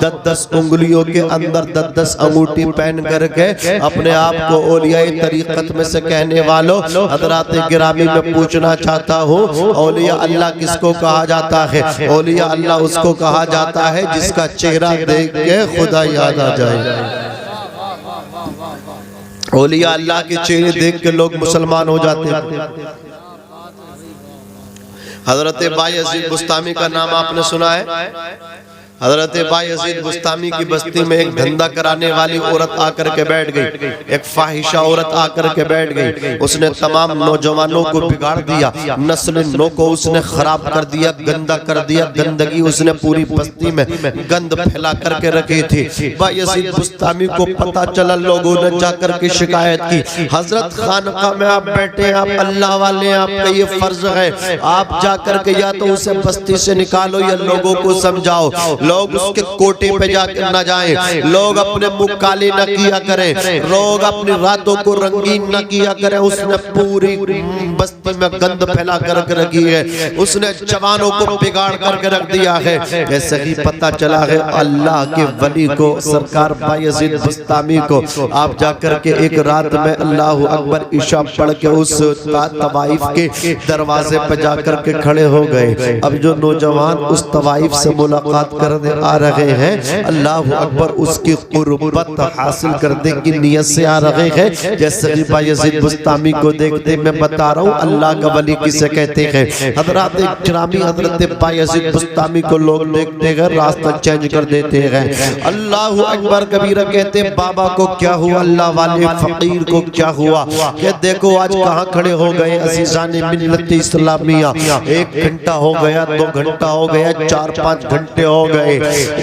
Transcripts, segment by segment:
10-10 उंगलियों के अंदर 10-10 अंगूठी पहन करके अपने आप को औलिया तरीक़त में से कहने वालों, हज़रात गिरामी में पूछना चाहता हूँ, औलिया अल्लाह किसको कहा जाता है? औलिया अल्लाह उसको कहा जाता है जिसका चेहरा देख के खुदा याद आ जाए। औलिया अल्लाह के चेहरे देख के लोग मुसलमान हो जाते हैं। हजरत बायजीद बुस्तामी का नाम आपने सुना है? हजरत बायजीद बुस्तामी की बस्ती में एक धंधा कराने वाली औरत आकर के बैठ गई, एक फाहिशा औरत आकर के बैठ गई। उसने तमाम नौजवानों को बिगाड़ दिया, नस्ल नो को उसने खराब कर दिया, गंदा कर दिया। गंदगी उसने पूरी बस्ती में गंद फैला करके रखी थी। बायजीद बुस्तामी को पता चला, लोगों ने जाकर के शिकायत की, हजरत खानका में आप बैठे, आप अल्लाह वाले, आपका ये फर्ज है, आप जाकर के या तो उसे बस्ती से निकालो या लोगों को समझाओ। लोग उसके कोटे पे जाकर न जाएं, लोग अपने मुख काले न किया करें, लोग अपनी रातों को रंगीन न किया करें। उसने पूरी बस्ती में गंद फैला कर रखी है, उसने जवानों को बिगाड़ करके रख दिया है। ऐसे ही पता चला है अल्लाह के वली को, सरकार बायजीद बुस्तामी को, आप जाकर के एक रात में अल्लाह अकबर इशा पढ़ के उस तवाइफ के दरवाजे पे जाकर के खड़े हो गए। अब जो नौजवान उस तवाइफ से मुलाकात करने आ रहे हैं, अल्लाह अकबर उसकी कुर्बत हासिल करने की नियत से आ रहे हैं। जैसे बायजीद बुस्तामी को देखते मैं बता रहा हूँ अल्लाह का वली किसे कहते हैं। हजरत गिरामी हजरत बायजीद बुस्तामी को लोग देखते हैं, रास्ता चेंज कर देते हैं। अल्लाह अकबर कबीरा कहते बाबा को क्या हुआ, अल्लाह वाले फकीर को क्या हुआ, कि देखो आज कहाँ खड़े हो गए अज़ीज़ान मिल्लत इस्लामिया। 1 घंटा हो गया, 2 घंटा हो गया, 4-5 घंटे हो गए।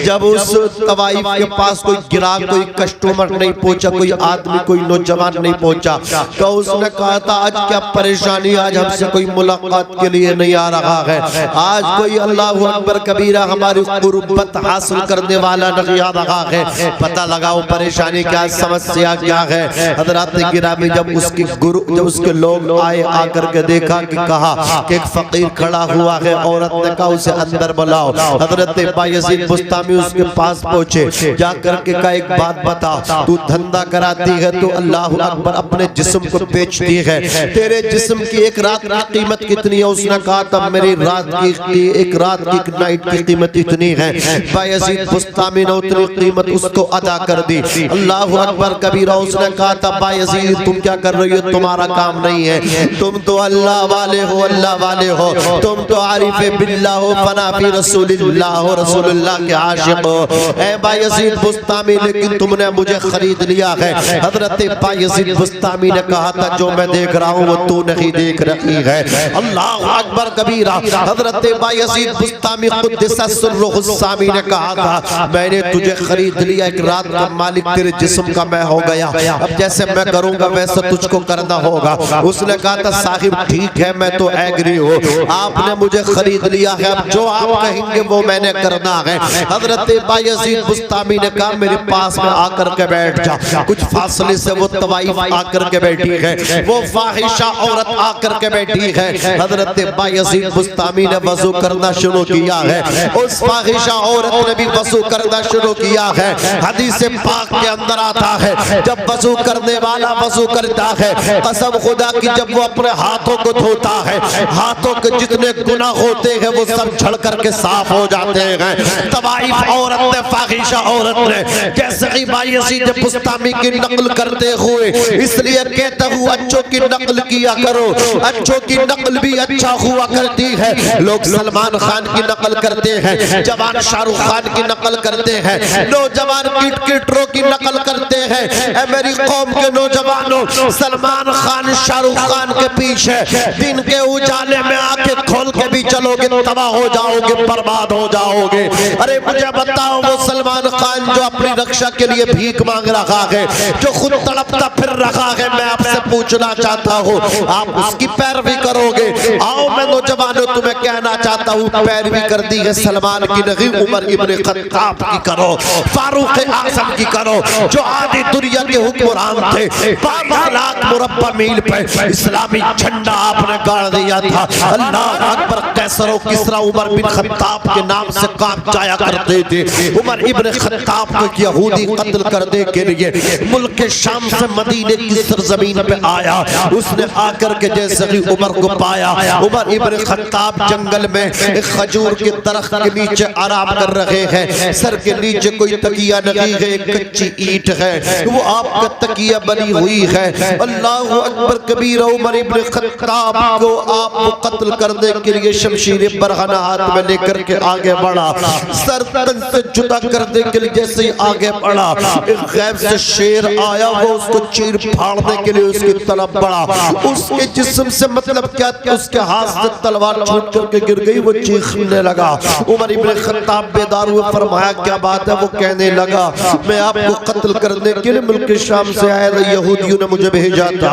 जब उस तवाइफ के पास कोई गिराक, कोई कस्टमर नहीं पहुंचा, कोई आदमी, कोई नौजवान नहीं पहुंचा, तो उसने कहा था आज क्या परेशानी, आज हमसे कोई मुलाकात के लिए नहीं आ रहा है, आज कोई अल्लाह अकबर कबीरा हमारी कुर्बत हासिल करने वाला नहीं आ रहा है। पता लगाओ परेशानी क्या, समस्या क्या है। हजरत गिरामी जब उसके गुरु, जब उसके लोग आए, आकर के देखा कि कहा कि एक फकीर खड़ा हुआ है, औरत ने कहा उसे अंदर बुलाओ। हजरत बायजीद बुस्तामी उसके पास पहुंचे, जाकर के कहा एक बात बता, तू धंधा कराती है तो अल्लाह अकबर अपने जिस्म को बेचती है, तेरे जिस्म की एक रात की कीमत कितनी है? उसने कहा था मेरी रात की एक रात की नाइट की कीमत इतनी है। बायजीद बुस्तामी ने उतनी कीमत उसको अदा कर दी। अल्लाह अकबर कबीरा। उसने कहा था बायजीद तुम क्या कर रही हो, तुम्हारा काम नहीं है, तुम तो अल्लाह वाले हो, अल्लाह वाले हो, तुम तो आरिफे बिल्लाह हो, फनाफी रसूलिल्लाह हो, रसूलुल्लाह के आशिक हो। ऐ बायजीद बुस्तामी लेकिन तुमने मुझे खरीद लिया है। हजरत बायजीद बुस्तामी ने कहा था जो मैं देख रहा हूँ वो तू नहीं देख रही है। अल्लाह अकबर कबीरा। हजरत बायजीद बुस्तामी कुद्दसा सिर्रुहु सामी ने कहा था मैंने तुझे खरीद लिया, एक रात का मालिक तेरे जिस्म का मैं हो गया, अब जैसे मैं करूंगा वैसा तुझको करना होगा। उसने कहा था साहिब ठीक है मैं तो एग्री हूँ, आपने मुझे खरीद लिया है, अब जो आप कहेंगे वो मैंने करना है। हजरत बायजीद बुस्तामी ने कहा मेरे पास में आकर के बैठ जा। कुछ फासले से वो तवाइफ आकर के बैठी है, वो फाहिशा औरत आकर के बैठी है। हजरत बायजीद बुस्तामी ने वजू करना शुरू किया है, उस फाहिशा औरत ने भी वजू करना शुरू किया है। हदीस पाक के अंदर आता है जब वजू करने वाला वजू करता है, कसम खुदा की जब वो अपने हाथों को धोता है, हाथों के जितने गुनाह होते हैं वो सब झड़ करके साफ हो जाते हैं। तवाइफ औरत ने, फाहिशा औरत ने जैसे ही बायजीद बुस्तामी की नकल करते हुए, इसलिए कहता हूँ अच्छों की नकल किया करो, अच्छों की नकल भी अच्छा हुआ करती है। लोग सलमान खान की नकल करते हैं, जवान शाहरुख खान की नकल करते हैं, नौजवान किटकिटरों की नकल करते हैं। मेरी कौम के नौजवानों, सलमान खान शाहरुख खान के पीछे दिन के उजाले में आके खोल के भी चलोगे तबाह हो जाओगे, बर्बाद हो जाओगे। अरे मुझे बताओ वो सलमान खान जो अपनी रक्षा के लिए भीख मांग रहा है, जो खुद तड़पता फिर रहा है, मैं आपसे पूछना चाहता हूँ आप उसकी पैरवी करोगे? आओ मैं नौजवानों तुम्हें कहना चाहता हूँ पैरवी कर दी है सलमान की नहीं, उमर इब्ने खत्ताब की करो, फारूक आजम की करो, जो आधी दुनिया के हुक्मरान थे। 12 लाख मुरब्बा मील पे इस्लामी झंडा आपने गाड़ दिया था। अल्लाह अकबर, कैसर किसरा उमर बिन खत्ताब के नाम से कांप जाया करते थे। उमर इब्न खत्ताब को यहूदी कत्ल करने के लिए मुल्क शाम से मदीने की सरजमीन पे आया। उसने आकर के जैसे ही उमर को पाया, उमर इब्न खत्ताब जंगल में एक खजूर के दरख्त के नीचे आराम कर रहे हैं। सर के नीचे कोई तकिया नहीं है, एक कच्ची ईंट है, वो आपका तकिया बनी हुई है। अल्लाहु अकबर कबीरा। उमर इब्न खत्ताब को आपको कत्ल करने के लिए शमशीर बरहना हाथ में लेकर के आगे बढ़ा। सर तन से जुदा करने के लिए जैसे ही आगे बढ़ा, एक गैब से शेर आया, वो उसको चीर फाड़ने के लिए उसकी तरफ बढ़ा। उसके जिस्म से मतलब क्या, उसके हाथ से तलवार छूट करके गिर गई। वो चीखने लगा। उमर इब्न खत्ताब बेदार हुए, फरमाया क्या बात है? वो कहने लगा मैं आपको कत्ल करने के लिए मुल्क शाम से आया था, यहूदियों ने मुझे भेजा था।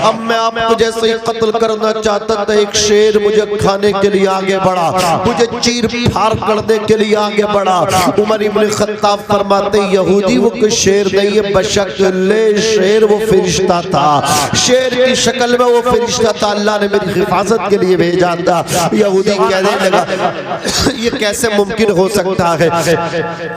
अब मैं आपको जैसे ही कत्ल करना चाहता था, एक शेर मुझे खाने के लिए आगे बढ़ा, मुझे चीर फाड़ करने के लिए आगे बढ़ा। उमर इब्न खत्ताब फरमाते यहूदी वो कोई शेर नहीं है, बशक्ले शेर वो फरिश्ता था। शेर की शक्ल में वो फरिश्ता था, अल्लाह ने मेरी हिफाजत के लिए भेजा था। यहूदी कहने लगा ये कैसे मुमकिन हो सकता है?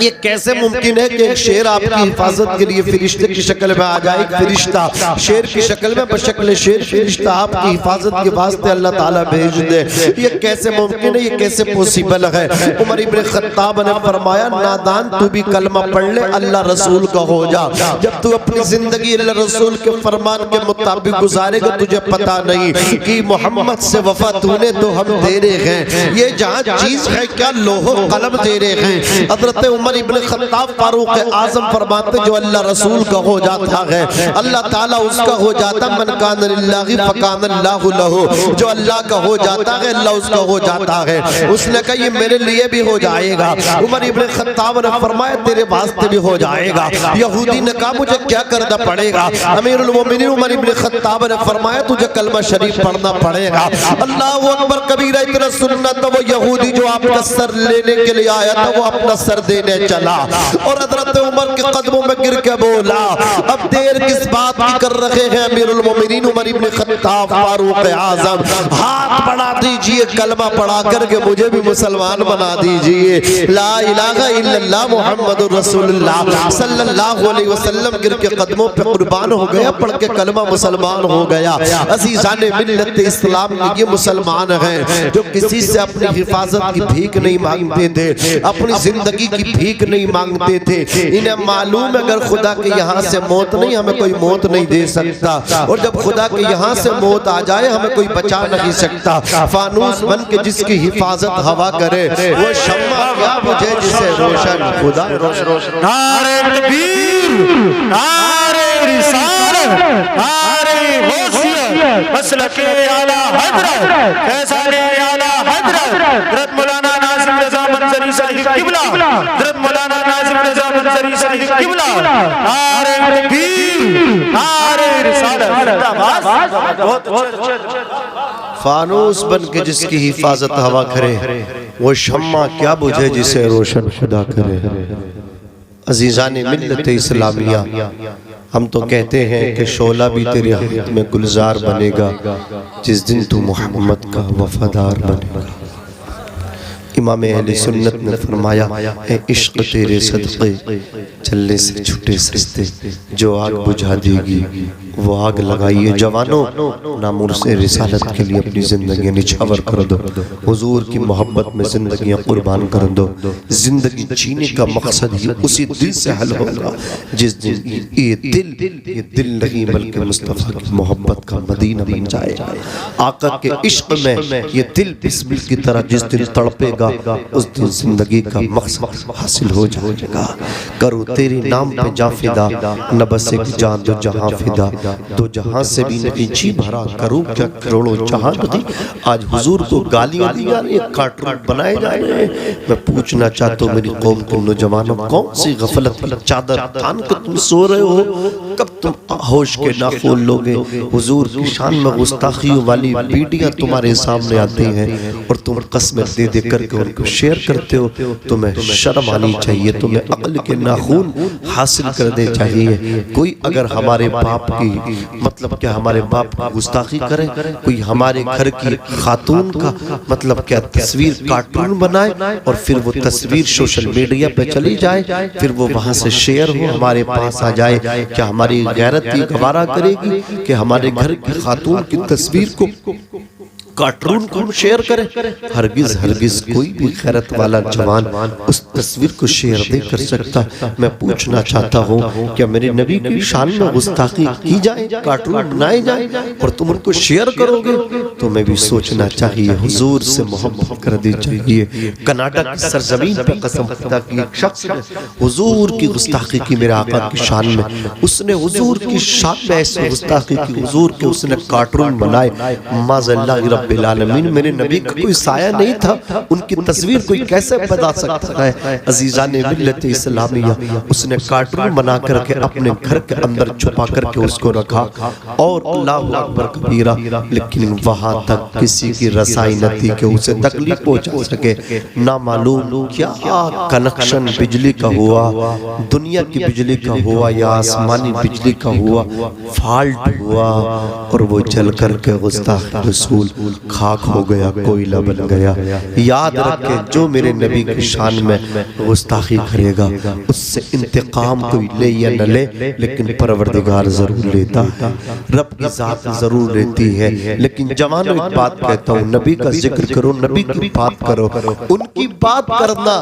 ये कैसे मुमकिन है कि एक शेर आपकी हिफाजत के लिए फरिश्ते की शक्ल में आ जाए? फरिश्ता शेर की शक्ल में, बशक्ल शेर फरिश्ता आपकी हिफाजत के वास्ते अल्लाह ताला भेज दे, ये कैसे मुमकिन है? ये कैसे पॉसिबल है? उमर इब्न खत्ताब ने फरमाया नादान, तू भी कलमा पढ़ ले, अल्लाह रसूल का हो जा। जब तू अपनी जिंदगी अल्लाह रसूल के फरमान के मुताबिक गुजारेगा, तुझे पता नहीं कि मोहम्मद से वफा तूने तो हम दे रहे हैं, ये जहाँ चीज है क्या लोहो कलम दे रहे हैं। हजरत उमर इब्न खत्ताब फारूक आजम फरमाते जो अल्लाह रसूल का हो जाता है, अल्लाह ताला उसका हो जाता। मन कान लिल्लाहि फकान अल्लाहु लहु, जो अल्लाह का हो जाता है अल्लाह उसका हो जाता है। उसने कहा ये मेरे लिए भी हो जाएगा। उमर इब्न खत्ताब ने फरमाया तेरे वास्ते भी हो जाएगा। यहूदी ने कहा मुझे क्या करना पड़ेगा? अमीरुल मोमिनीन उमर इब्न खत्ताब ने फरमाया तुझे कलमा शरीफ पढ़ना पड़ेगा। अल्लाहु अकबर कबीरा। इतना सुन्नत तो वो यहूदी जो आपका सर लेने के लिए आया था वो अपना सर देने चला और हजरत उमर के कदमों में गिर के बोला अब देर किस बात की कर रहे हैं अमीरुल मोमिनीन उमर इब्न खत्ताब फारूक आजम, हाथ बढ़ा दीजिए, कलमा पढ़ा करके मुझे भी मुसलमान बना दीजिए। ला इलाहा इल्लल्लाह मुहम्मदुर रसूलुल्लाह सल्लल्लाहु अलैहि वसल्लम गिर के कदमों पे कुर्बान हो गया, पढ़ के कलमा मुसलमान हो गया। अज़ीज़ाने मिल्लत इस्लाम के ये मुसलमान हैं जो किसी से अपनी हिफाजत की भीख नहीं मांगते थे, अपनी जिंदगी की भीख नहीं मांगते थे। इन्हें मालूम है अगर खुदा के यहाँ से मौत नहीं, हमें कोई मौत नहीं दे सकता, और जब खुदा के यहाँ से मौत आ जाए हमें कोई बचा नहीं सकता। फानूस बन के जिसकी हिफाजत हवा करे वो शम्मा क्या बुझे जिसे रोशन खुदा रोशन। नारे तकबीर, नारे रिसालत, नारे गौसियत, मसलके आला हजरत, फैज़ाने आला हजरत, हज़रत मौलाना नाज़िम रज़ा मंज़री साहिब किबला, हज़रत मौलाना नाज़िम रज़ा मंज़री साहिब किबला। नारे तकबीर, नारे रिसालत। फानूस बन के जिसकी हिफाजत हवा करे वो शम्मा क्या बुझे जिसे रोशन खुदा करे। अजीज़ाने मिल्लत इस्लामिया, हम तो कहते हैं कि शोला भी तेरे हाथ में गुलजार बनेगा जिस दिन तू मोहम्मद का वफादार बनेगा। इमाम अहले सुन्नत ने फरमाया ए इश्क तेरे सदक़े चलने से छूटे सस्ते, जो आग बुझा देगी वो आग लगाइए। जवानों नामुर से रिसालत के लिए अपनी ज़िंदगी निछावर कर दो, हुजूर की मोहब्बत में ज़िंदगियाँ कुर्बान कर दो। ज़िंदगी जीने का मकसद ही उसी दिल से हल होगा जिस दिन ये दिल नहीं बल्कि मुस्तफ़ा की मोहब्बत का मदीना बन जाए। आका के इश्क में ये दिल बिस्मिल की तरह जिस दिन तड़पेगा उस दिन जिंदगी का मकसद हासिल हो जाएगा। करो तेरे नाम पे जाफिदा, न बस एक जान दो जहां फिदा, दो जहां से भी नहीं जी भरा, करो क्या करोड़ों जहां नहीं। आज हुजूर को गालियां दी जा रही है, कार्टून बनाए जा रहे हैं। मैं पूछना चाहता हूँ मेरी कौम के नौजवानों, कौन सी गफलत की चादर तान के तुम सो रहे हो? कब तुम होश के नाखून लोगे? हुजूर की शान में गुस्ताखियों वाली वीडियों तुम्हारे सामने आती हैं और तुम कसमें दे दे करके उनको शेयर करते हो। तुम्हें शर्म आनी चाहिए, तुम्हें अक्ल के नाखून हासिल करने चाहिए। कोई अगर हमारे बाप की मतलब क्या हमारे बाप की गुस्ताखी करे, कोई हमारे घर की खातून का मतलब क्या तस्वीर कार्टून बनाए और फिर वो तस्वीर सोशल मीडिया पे चली जाए, फिर वो वहां से शेयर हो हमारे पास आ जाए, क्या हमारी गैरत ही गवारा करेगी कि हमारे घर की खातून की तस्वीर को कार्टून को शेयर करे? हरगिज हरगिज कोई भी गैरत वाला जवान उस तस्वीर को शेयर नहीं कर सकता। मैं पूछना चाहता हूँ, क्या मेरे नबी की शान में गुस्ताखी की जाए, कार्टून बनाए जाए और तुम उनको शेयर करोगे? तो मैं भी सोचना चाहिए, हुजूर से मोहब्बत कर दी चाहिए। कनाडा की सरजमीन पर कसम खुदा की एक शख्स ने हुजूर की गुस्ताखी की मेरे आका की शान में, उसने हुजूर की शान में ऐसी गुस्ताखी की हुजूर के उसने कार्टून बनाए। माज़अल्लाह रब्बिल आलमीन, मेरे नबी का कोई साया नहीं था, उनकी तस्वीर कोई कैसे बना सकता है? अजीजान मिल्लत इस्लामिया, उसने कार्टून बना करके अपने घर के अंदर छुपा करके उसको रखा और अल्लाहु अकबर कबीरा, लेकिन वहां तक किसी की रसाई न थी कि उसे तकलीफ पहुंचा सके। ना मालूम क्या कनेक्शन बिजली का हुआ, दुनिया की बिजली का हुआ या आसमानी बिजली का हुआ, फॉल्ट हुआ और वो जल करके गुस्ताख रसूल खाक हो गया, कोयला बन गया। याद रखे, जो मेरे नबी की शान में गुस्ताखी करेगा उससे इंतकाम कोई ले या न ले, लेकिन परवरदिगार जरूर लेता है, रब की जात जरूर लेती है। लेकिन जवानों एक बात कहता हूँ, नबी का जिक्र करो, नबी की बात करो, उनकी बात करना,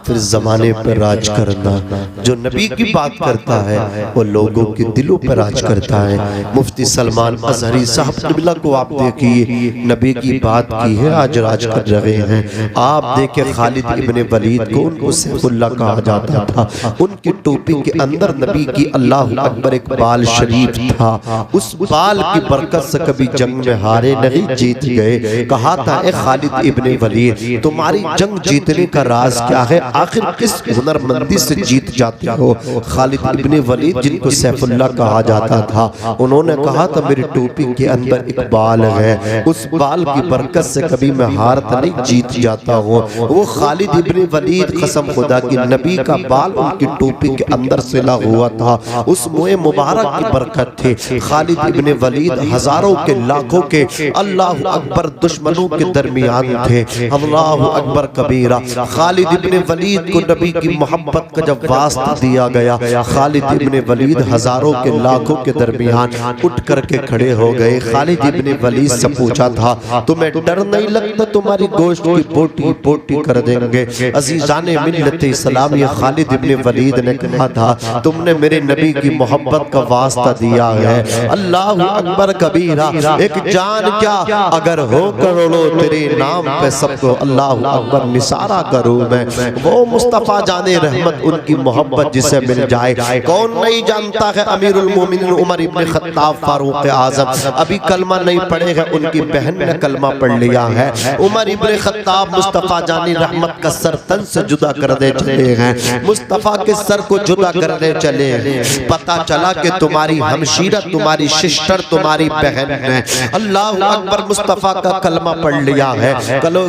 फिर जमाने पर राज करना। जो नबी की बात करता है वो लोगों के दिलों पर राज करता है। मुफ्ती सलमान अजहरी साहब क़िबला को आप देखिए, नबी की बात की है, आज राज कर रहे हैं। आप देखे खालिद इब्ने वलीद को, उनको सैफुल्लाह कहा जाता था, उनकी टोपी के अंदर नबी की अल्लाहु अकबर एक बाल शरीफ था। उस बाल की बरकत से कभी जंग में हारे नहीं, जीत गए। कहा था, ए खालिद इब्ने वलीद, तुम्हारी जंग जीतने का राज क्या है? आखिर किस हुनरमंदी से जीत जाते हो? खालिद इब्ने वलीद, जिनको सैफुल्लाह कहा जाता था, उन्होंने कहा था, मेरी टोपी के अंदर एक बाल है, उस बाल की बरकत से कभी मैं हार नहीं, जीत जाता हूँ। वो खालिद इब्ने वलीद, कसम खुदा की, नबी का बाल उनकी टोपी के अंदर सिला हुआ था, उस मुए मुबारक की बरकत थी। खालिद इब्ने वलीद हजारों के लाखों के अल्लाह अकबर दुश्मनों के दरमियान थे। अल्लाह अकबर कबीरा। खालिद इब्ने वलीद को नबी की मोहब्बत का जब वास्ता दिया गया, खालिद इब्ने वलीद हजारों के लाखों के दरमियान उठ करके खड़े हो गए। खालिद इब्ने वलीद से पूछा था, तुम्हें डर नहीं लगता तुम्हारी गोश्त की बोटी बोटी कर देंगे? अजीजाने मिल्लत इस्लामिया, खालिद इब्ने वलीद ने कहा था, तुमने मेरे नबी की मोहब्बत का वास्ता दिया है। अल्लाह अकबर कबीरा। एक जान क्या, अगर हो करोड़ों तेरे नाम पे सबको अल्लाह अकबर निसारा करूं मैं। वो मुस्तफा जाने रहमत, उनकी मोहब्बत जिसे मिल जाए। कौन नहीं जानता है अमीरुल मोमिनीन उमर इब्ने खत्ताब फारूक आजम, अभी कलमा नहीं पढ़े हैं, उनकी बहन ने कलमा पढ़ लिया है। उमर इब्ने खत्ताब मुस्तफा जानी रहमत का सर तन से जुदा करने चले हैं, मुस्तफा के सर को जुदा करने चले हैं। पता चला कि तुम्हारी हमशीरा, तुम्हारी सिस्टर, तुम्हारी बहन ने अल्लाह अकबर मुस्तफा का कलमा पढ़ लिया है।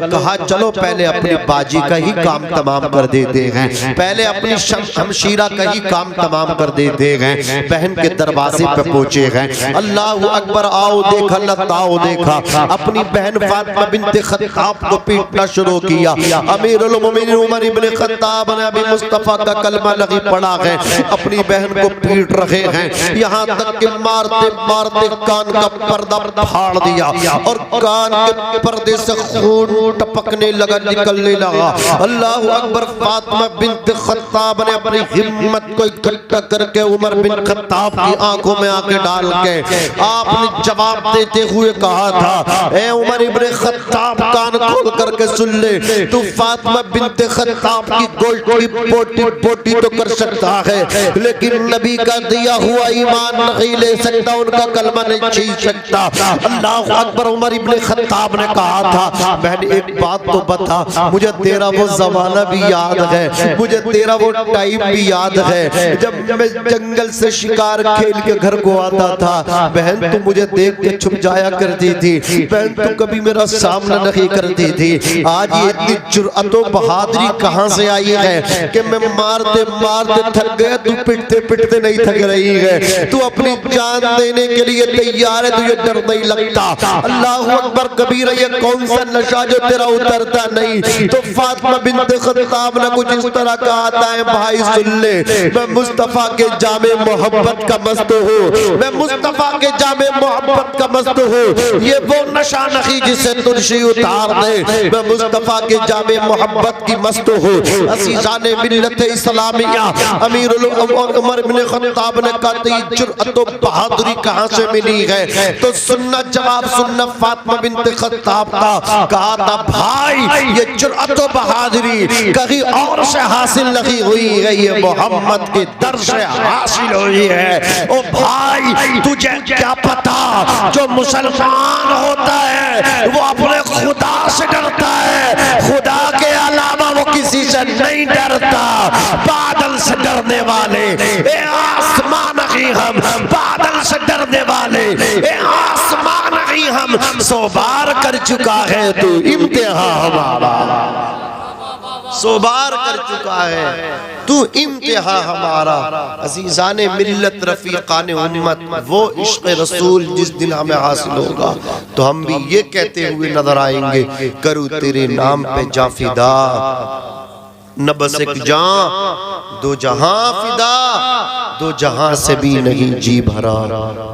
कहा चलो पहले अपनी बाजी का ही काम तमाम कर देते हैं, पहले अपनी हमशीरा का ही काम तमाम कर देते हैं। बहन के दरवाजे पे पहुंचे हैं। अल्लाह अकबर, आओ देखा लताओ देखा, अपनी बहन फातिमा बिन्ते खत्ताब को पीटना शुरू किया। अमीरुल मोमिनीन उमर इब्ने खत्ताब ने अभी मुस्तफा का कलमा नहीं पढ़ा है, अपनी बहन को पीट रहे हैं, यहाँ तक कि मारते मारते कान का पर्दा फाड़ दिया और कान के पर्दे से खून टपकने लगा, निकलने लगा। अल्लाह अकबर। फातिमा बिन्ते खत्ताब ने अपनी हिम्मत को इकट्ठा करके उमर बिन खत्ताब की आंखों में आंखें डाल के आपने जवाब देते हुए कहा था, ए उमर इब्ने खत्ताब, कान खोल करके सुन ले, तू फातिमा बिन्ते खत्ताब की गोश्त की बोटी बोटी तो कर सकता है, लेकिन नबी का दिया हुआ ईमान नहीं ले सकता, उनका कलमा नहीं छीन सकता। अल्लाह अकबर। उमर इब्ने खत्ताब ने कहा था, बहन एक बात तो बता, मुझे तेरा वो जमाना भी याद है, मुझे तेरा वो टाइम भी याद है जब मैं जंगल से शिकार खेल के घर को आता था। बहन तू मुझे देख के छुप जाया करती थी, बहन तो कभी मेरा सामना नहीं करती थी, आज ये इतनी जुर्अत और बहादुरी कहाँ से आई है कि मैं मारते मारते थक गया, तू पिटते पिटते नहीं थक रही है, तू अपनी जान देने के लिए तैयार है, तुझे डर नहीं लगता। अल्लाह अकबर कबीरा, ये कौन सा नशा जो तेरा उतरता नहीं। तो फातिमा बिन्त खत्ताब ने कुछ इस तरह कहा है, भाई सुन ले, मैं मुस्तफा के जामे मोहब्बत का मस्त हूँ, मैं मुस्तफा के जामे मोहब्बत का मस्त हूँ। ये वो नशा नहीं जिसे तुलसी उतार दे, मैं मुस्तफा के जामे मोहब्बत की मस्त हूँ। अज़ीज़ाने मिल्लत इस्लामिया अमीरुल उमर इब्न खत्ताब ने कहा, ये जुर्अत और बहादुरी कहाँ से मिली है? तो सुन्ना जवाब सुन्ना फातिमा बिन्त खत्ताब का, कहा था भाई ये जुर्अत और बहादुरी कहीं और से हासिल नहीं हुई है, ये मोहम्मद के दर से हासिल हुई है। ओ भाई तुझे क्या पता, जो मुसलमान होता है वो अपने खुदा से डरता है, खुदा के अलावा वो किसी से नहीं डरता। बादल से डरने वाले ए आसमान नहीं हम, बादल से डरने वाले ए आसमान नहीं हम, 100 बार कर चुका है तू इम्तिहान हमारा, 100 बार कर चुका है तू इम्तिहान हमारा। अज़ीज़ाने मिल्लत रफ़ीक़ाने उम्मत, वो इश्क़ रसूल जिस दिन हमें हासिल होगा तो हम भी ये कहते हुए नजर आएंगे, करूँ तेरे नाम पे जा फिदा, न बस एक जान दो जहां फिदा, दो जहां से भी नहीं जी भरा,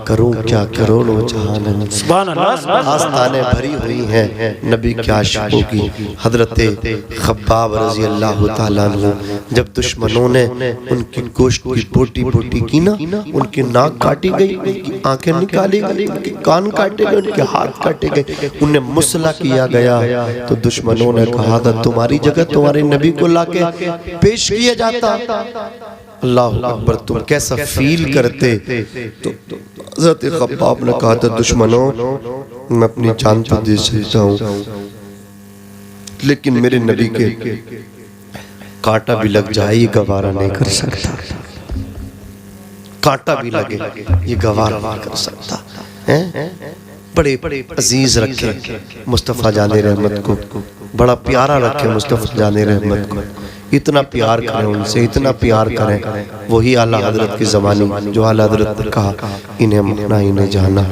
करूं क्या करोड़ों जहान। सुभान अल्लाह। आस्तानें भरी हुई हैं नबी के आशिकों की। हजरत खब्बाब रजी अल्लाह ताला अन्हु, जब दुश्मनों ने उनकी गोश्त की बोटी बोटी की ना, उनकी नाक काटी गई, उनकी आंखें निकाली गई, उनके कान काटे गए, उनके हाथ काटे गए, उन्हें मुसला किया गया, तो दुश्मनों ने कहा था तुम्हारी जगह तुम्हारे नबी को लाके पेश किया जाता। अल्लाह अकबर, तुम कैसा फील करते? तो हज़रत खब्बाब ने कहा था दुश्मनों मैं अपनी जान तो दे सकता हूँ, लेकिन मेरे नबी के कांटा भी लग जाए ये गवारा नहीं कर सकता, कांटा भी लगे ये गवारा नहीं कर सकता है। बड़े अजीज रखे मुस्तफ़ा जाने रहमत को, बड़ा प्यारा रखे मुस्तफ़ा जाने रहमत को, इतना प्यार करें उनसे, इतना प्यार करें। वही आला हजरत की ज़मानी जो आला हजरत ने कहा, इन्हें मना इन्हें जाना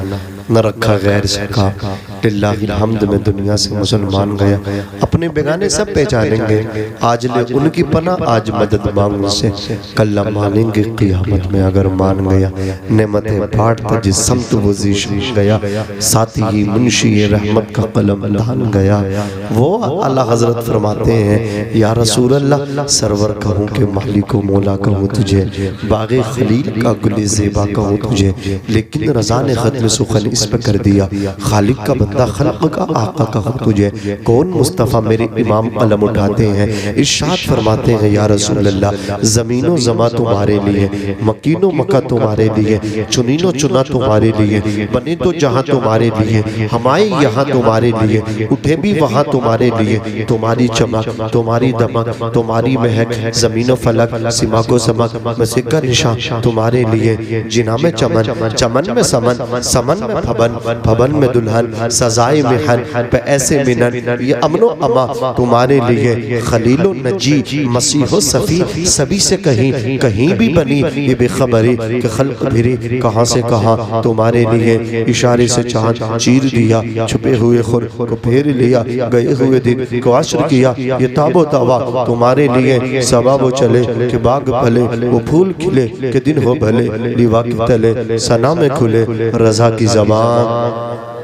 न रखा गैर से कहा, लिल्लाहिल हम्द में दुनिया से मुसलमान गया, अपने बेगाने सब पहचानेंगे, आज ले उनकी पना आज मदद मांग से, कल्ला मानेंगे क़ियामत में अगर मान गया, नेमतें बांटता जिस समत वो ज़ीश गया, साथ ही मुंशी रहमत का कलम धान गया। वो आला हजरत फरमाते हैं, या रसूल अल्लाह सरवर कहूँ के मालिक व मौला कहूँ तुझे, बाग़े खलील का गुले ज़ेबा कहूँ तुझे, लेकिन रज़ा ने ख़त्म सुखन इस पे कर दिया, खालिक का बंदा खल्क़ का आका कहूँ तुझे, कौन मुस्तफ़ा मेरे इमाम कलम उठाते हैं, इरशाद फरमाते हैं या रसूल अल्लाह ज़मीनो ज़मा तुम्हारे लिए, मकीनो मक्का तुम्हारे लिए, चुनीनो चुना तुम्हारे लिए, बने तो जहाँ तुम्हारे लिए, हमारे यहाँ तुम्हारे लिए, उठे भी वहाँ तुम्हारे लिए, तुम्हारी चमक तुम्हारी दमक तुम्हारी महक, ज़मीनो फलक सिमा को समक मसिका निशान तुम्हारे लिए, जिना में चमन चमन में समन समन में भवन भवन में दुल्हन, सजाए में हन पे ऐसे मिनन, ये अमनो अमा तुम्हारे लिए, खलीलो नजी मसीहो सफ़ी सभी से कहीं कहीं भी बनी ये बेखबरी कि खल्क़ भिरी कहाँ से कहाँ तुम्हारे लिए, इशारे से चाँद चीर दिया, छुपे हुए खुर को फेर लिया, गए हुए दिन को अश्र किया, ये ताबो तवा तुम्हारे लिए, सबा वो चले कि बाग फले, वो फूल खिले कि दिन हो भले, दीवा के तले सना में खुले, रज़ा की ज़बान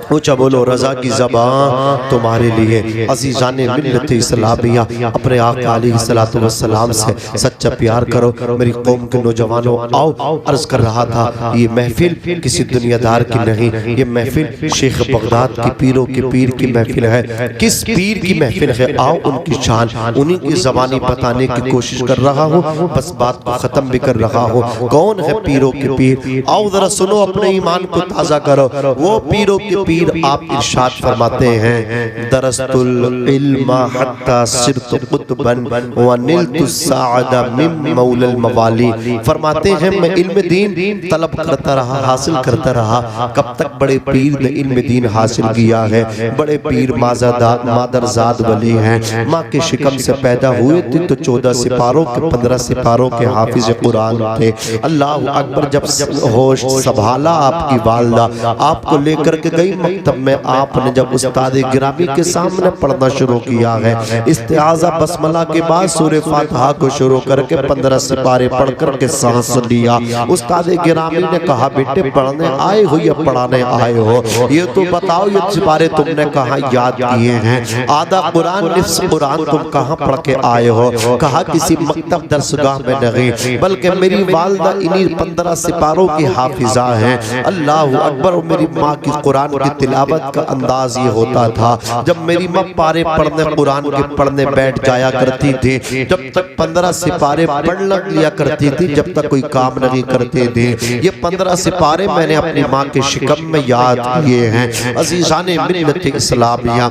ऊंचा बोलो, रज़ा की ज़बान तुम्हारे लिए। अज़ीज़ाने मिल्लत इस्लामिया, अपने आका अलैहिस्सलातु वस्सलाम से सच्चा प्यार करो। मेरी कौम के नौजवानों आओ, अर्ज कर रहा था ये महफिल किसी दुनियादार की नहीं, ये महफिल शेख बगदाद की पीरों के पीर की महफिल है। किस पीर की महफिल है? आओ उनकी शान उन्हीं की ज़बानी बताने की कोशिश कर रहा हूँ, बस बात को ख़त्म भी कर रहा हूँ। कौन है पीरों के पीर? आओ ज़रा सुनो, अपने ईमान को ताज़ा करो। वो पीरों के पीर पीर आप इरशाद फरमाते हैं, दरस्तुल इल्मा हत्ता सिरतु कुतबन व निलतु साअदा मिन मौलल मवाली। फरमाते हैं मैं इल्म दीन तलब करता रहा, हासिल करता रहा। कब तक? बड़े पीर ने इल्म दीन हासिल किया है। बड़े पीर मादरजाद वली हैं, माँ के शिकम से पैदा हुए थे तो 14 सिपारों के 15 सिपारों के हाफिज कुरान थे। अल्लाह अकबर। जब होश संभाला आपकी वालदा आपको लेकर के गई मकतब में, आपने जब उस्ताद गिरामी के सामने पढ़ना शुरू किया है, इस्तिआज़ा बसमला के बाद सूरह फातिहा को शुरू करके 15 सिपारे पढ़ करके सांस लिया। उस्ताद गिरामी ने कहा, बेटे पढ़ने आए हो या पढ़ाने आए हो? ये तो बताओ, ये सिपारे तुमने कहाँ याद किए हैं? आधा कुरान निफ्स कुरान तुम कहाँ पढ़ के आए हो? कहा किसी मकतब दरसगाह में नहीं, बल्कि मेरी वालदा इन्हीं 15 सिपारों की हाफिजा हैं। अल्लाह अकबर। मेरी माँ की कुरान की तिलावत का अंदाज ये होता था, जब मेरी माँ पारे पढ़ने कुरान के पढ़ने बैठ जाया करती थी, जब तक 15 सिपारे पढ़ लिया करती थी, जब तक कोई काम नहीं करते थे। ये 15 सिपारे मैंने अपनी माँ के शिकम में याद किए हैं। अज़ीज़ाने मिल्लत इस्लामिया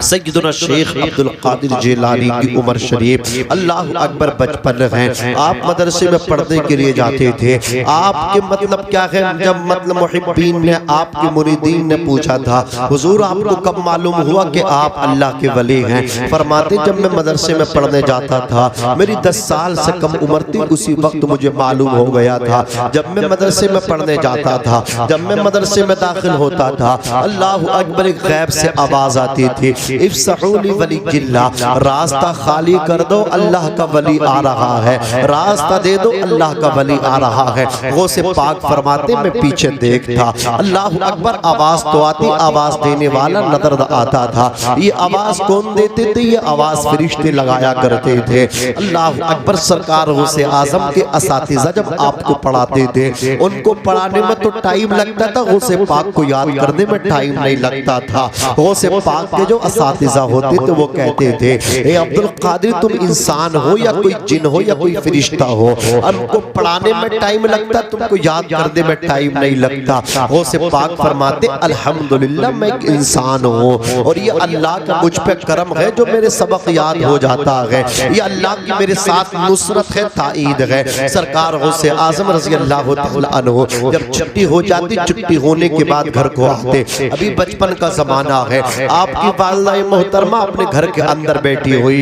सय्यदुना शेख अब्दुल कादिर जिलानी की उम्र शरीफ अल्लाह अकबर बचपन है। आप मदरसे में पढ़ने के लिए जाते थे। आपके मतलब क्या है? जब मतलब मुहिब्बीन ने, आपके मुरीदीन ने पूछा था, हुजूर आपको कब मालूम हुआ कि आप अल्लाह के वली हैं? फरमाते जब मैं मदरसे में पढ़ने जाता था, मेरी 10 साल से कम उम्र थी, उसी वक्त मुझे मालूम हो गया था। जब मैं मदरसे में पढ़ने जाता था, जब मैं मदरसे में दाखिल होता था, अल्लाह अकबर एक गैब से आवाज आती थी, इफ्सहूली वलीयिल्लाह, रास्ता खाली कर दो, अल्लाह का वली आ रहा है। रास्ता दे दो, अल्लाह का वली आ रहा है। वो से पाक फरमाते मैं पीछे देखता, अल्लाह अकबर। आवाज तो आती, आवाज देने वाला नजर आता था। ये आवाज कौन देते थे? ये आवाज फरिश्ते लगाया करते थे। अल्लाह अकबर। सरकार गौसे आजम के असातिज़ा जब आपको पढ़ाते थे, उनको पढ़ाने में तो टाइम लगता था, गौसे पाक को याद करने में टाइम नहीं लगता था। गौसे पाक के जो असातिज़ा होते थे वो कहते थे, ए अब्दुल कादिर तुम इंसान हो या कोई जिन हो या कोई फरिश्ता हो, हमको पढ़ाने में टाइम लगता, तुमको याद करने में टाइम नहीं लगता। गौसे पाक फरमाते अल्हम्दुलिल्लाह मैं एक इंसान हूँ और ये अल्लाह का मुझ पे करम है जो मेरे सबक याद हो जाता है। ये अल्लाह की मेरे साथ नुसरत है, ताईद है। सरकार गौसे आजम रज़ी अल्लाह तआला अन्हु जब छुट्टी हो जाती, छुट्टी होने के बाद घर को आते, अभी बचपन का जमाना है। आपकी वालिदा मोहतरमा अपने घर के अंदर बैठी हुई,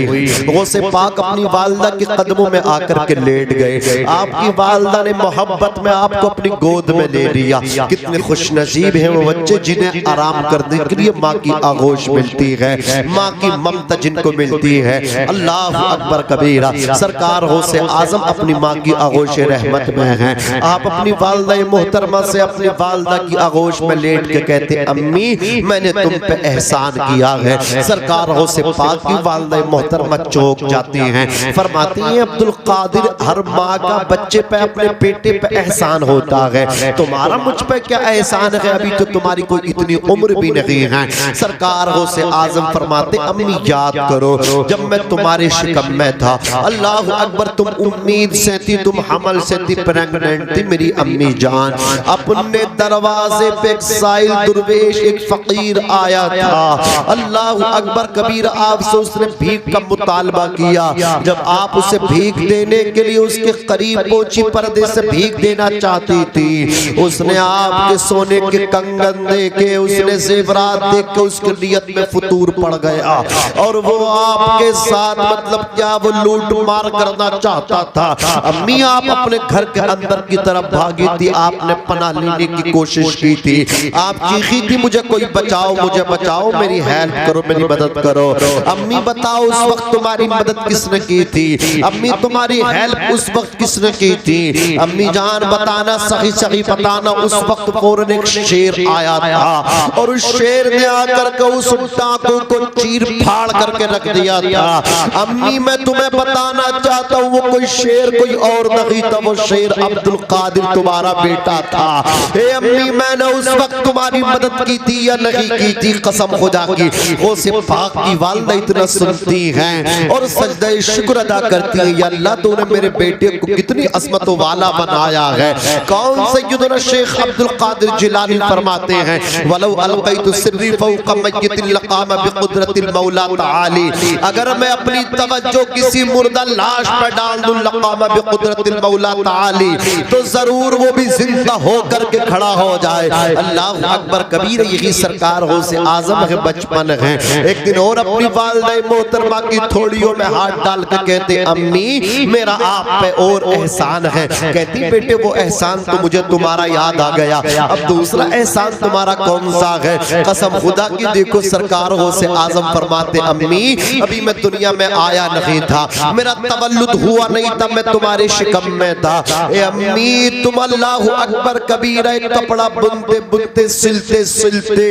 गौसे पाक अपनी वालिदा के कदमों में आकर के लेट गए। आपकी वालिदा ने मोहब्बत में आपको अपनी गोद में ले लिया। कितने खुश नसीब हैं वो बच्चे जिन्हें आराम करने के लिए माँ की आगोश मिलती है, माँ की ममता जिनको मिलती है। अल्लाह अकबर कबीरा। सरकार हो से आजम अपनी माँ की आगोश रहमत में हैं। आप अपनी वालिदा मोहतरमा से अपनी वालिदा की आगोश में लेट के कहते, अम्मी मैंने तुम पे एहसान किया है। सरकार हो से पाक की वालिदा मोहतरमा चौंक जाती हैं, फरमाती हैं अब्दुल कादिर, हर माँ का बच्चे पे, अपने बेटे पे एहसान होता है, तुम्हारा मुझ पे क्या एहसान है? अभी तो तुम्हारी कोई इतनी उम्र भी नहीं है। सरकार हो से आजम फरमाते, अम्मी याद करो जब मैं तुम्हारे शिकम में था, अल्लाह अकबर, तुम उम्मीद से थी, तुम हमल से थी, प्रेग्नेंट थी मेरी अम्मी जान। अपने दरवाजे पे एक साइल दुर्वेश, एक फकीर आया था। अल्लाह अकबर कबीर। आपसे उसने भीख का मुतालबा किया। जब आप उसे भीख देने के लिए उसके करीब पहुंची, पर्दे से भीख देना चाहती थी, उसने आपके सोने के कंगन देके, उसने जेवरात देख के उसके नियत में फतूर पड़ गया और वो आपके साथ मतलब क्या वो लूट मार करना चाहता था। अम्मी आप अपने घर के अंदर की तरफ भागी थी, आपने पनाह लेने की कोशिश की थी, आप चीखी थी, मुझे कोई बचाओ, मुझे बचाओ, मेरी हेल्प करो, मेरी मदद करो। अम्मी बताओ उस वक्त तुम्हारी मदद किसने की थी? अम्मी तुम्हारी हेल्प उस वक्त किसने की थी? अम्मी जान बताना, सही सही बताना। उस वक्त फौरन एक शेर आया था और उस शेर ने आकर के उस डाकू को चीर फाड़ करके रख दिया था। अम्मी मैं तुम्हें बताना चाहता हूँ, वो कोई शेर कोई और नहीं था, वो शेर अब्दुल कादिर तुम्हारा बेटा था। हे अम्मी मैंने उस वक्त तुम्हारी मदद की थी या नहीं की थी? कसम खुदा की। वो से पाक की वालिदा इतना सुनती हैं और सजदे शुक्र अदा करती है, या अल्लाह तूने मेरे बेटे को कितनी अज़मत वाला बनाया है। कौन सय्यदुना शेख अब्दुल कादिर जिलानी फरमाते हैं, वलौ अलक़ैतु सिर्री फ़ौक़ मय्यतिन लक़ाम बिक़ुद्रतिल मौला तआली, अगर मैं अपनी तवज्जो किसी मुर्दा लाश पर डाल दूं लक़ाम बिक़ुद्रतिल मौला तआली, तो जरूर वो भी जिंदा हो करके खड़ा हो जाए। अल्लाह अकबर कबीर। यही सरकार हो से आजम है, बचपन है। एक दिन और अपनी वालिदा मोहतरमा की थोड़ियों में हाथ डाल के कहते, अम्मी मेरा आप पे और एहसान है। कहती, बेटे वो एहसान तो मुझे तुम्हारा याद आ गया, अब दूसरा एहसान तुम्हारा कौन सा है? कसम खुदा की, देखो सरकार हो से आजम फरमाते, अम्मी अभी मैं दुनिया में आया नहीं था, मेरा तवल्लुद हुआ नहीं था, मैं तुम्हारे शिकम में था। ए अम्मी तुम अल्लाह अकबर कबीर कपड़ा बुनते बुनते सिलते सिलते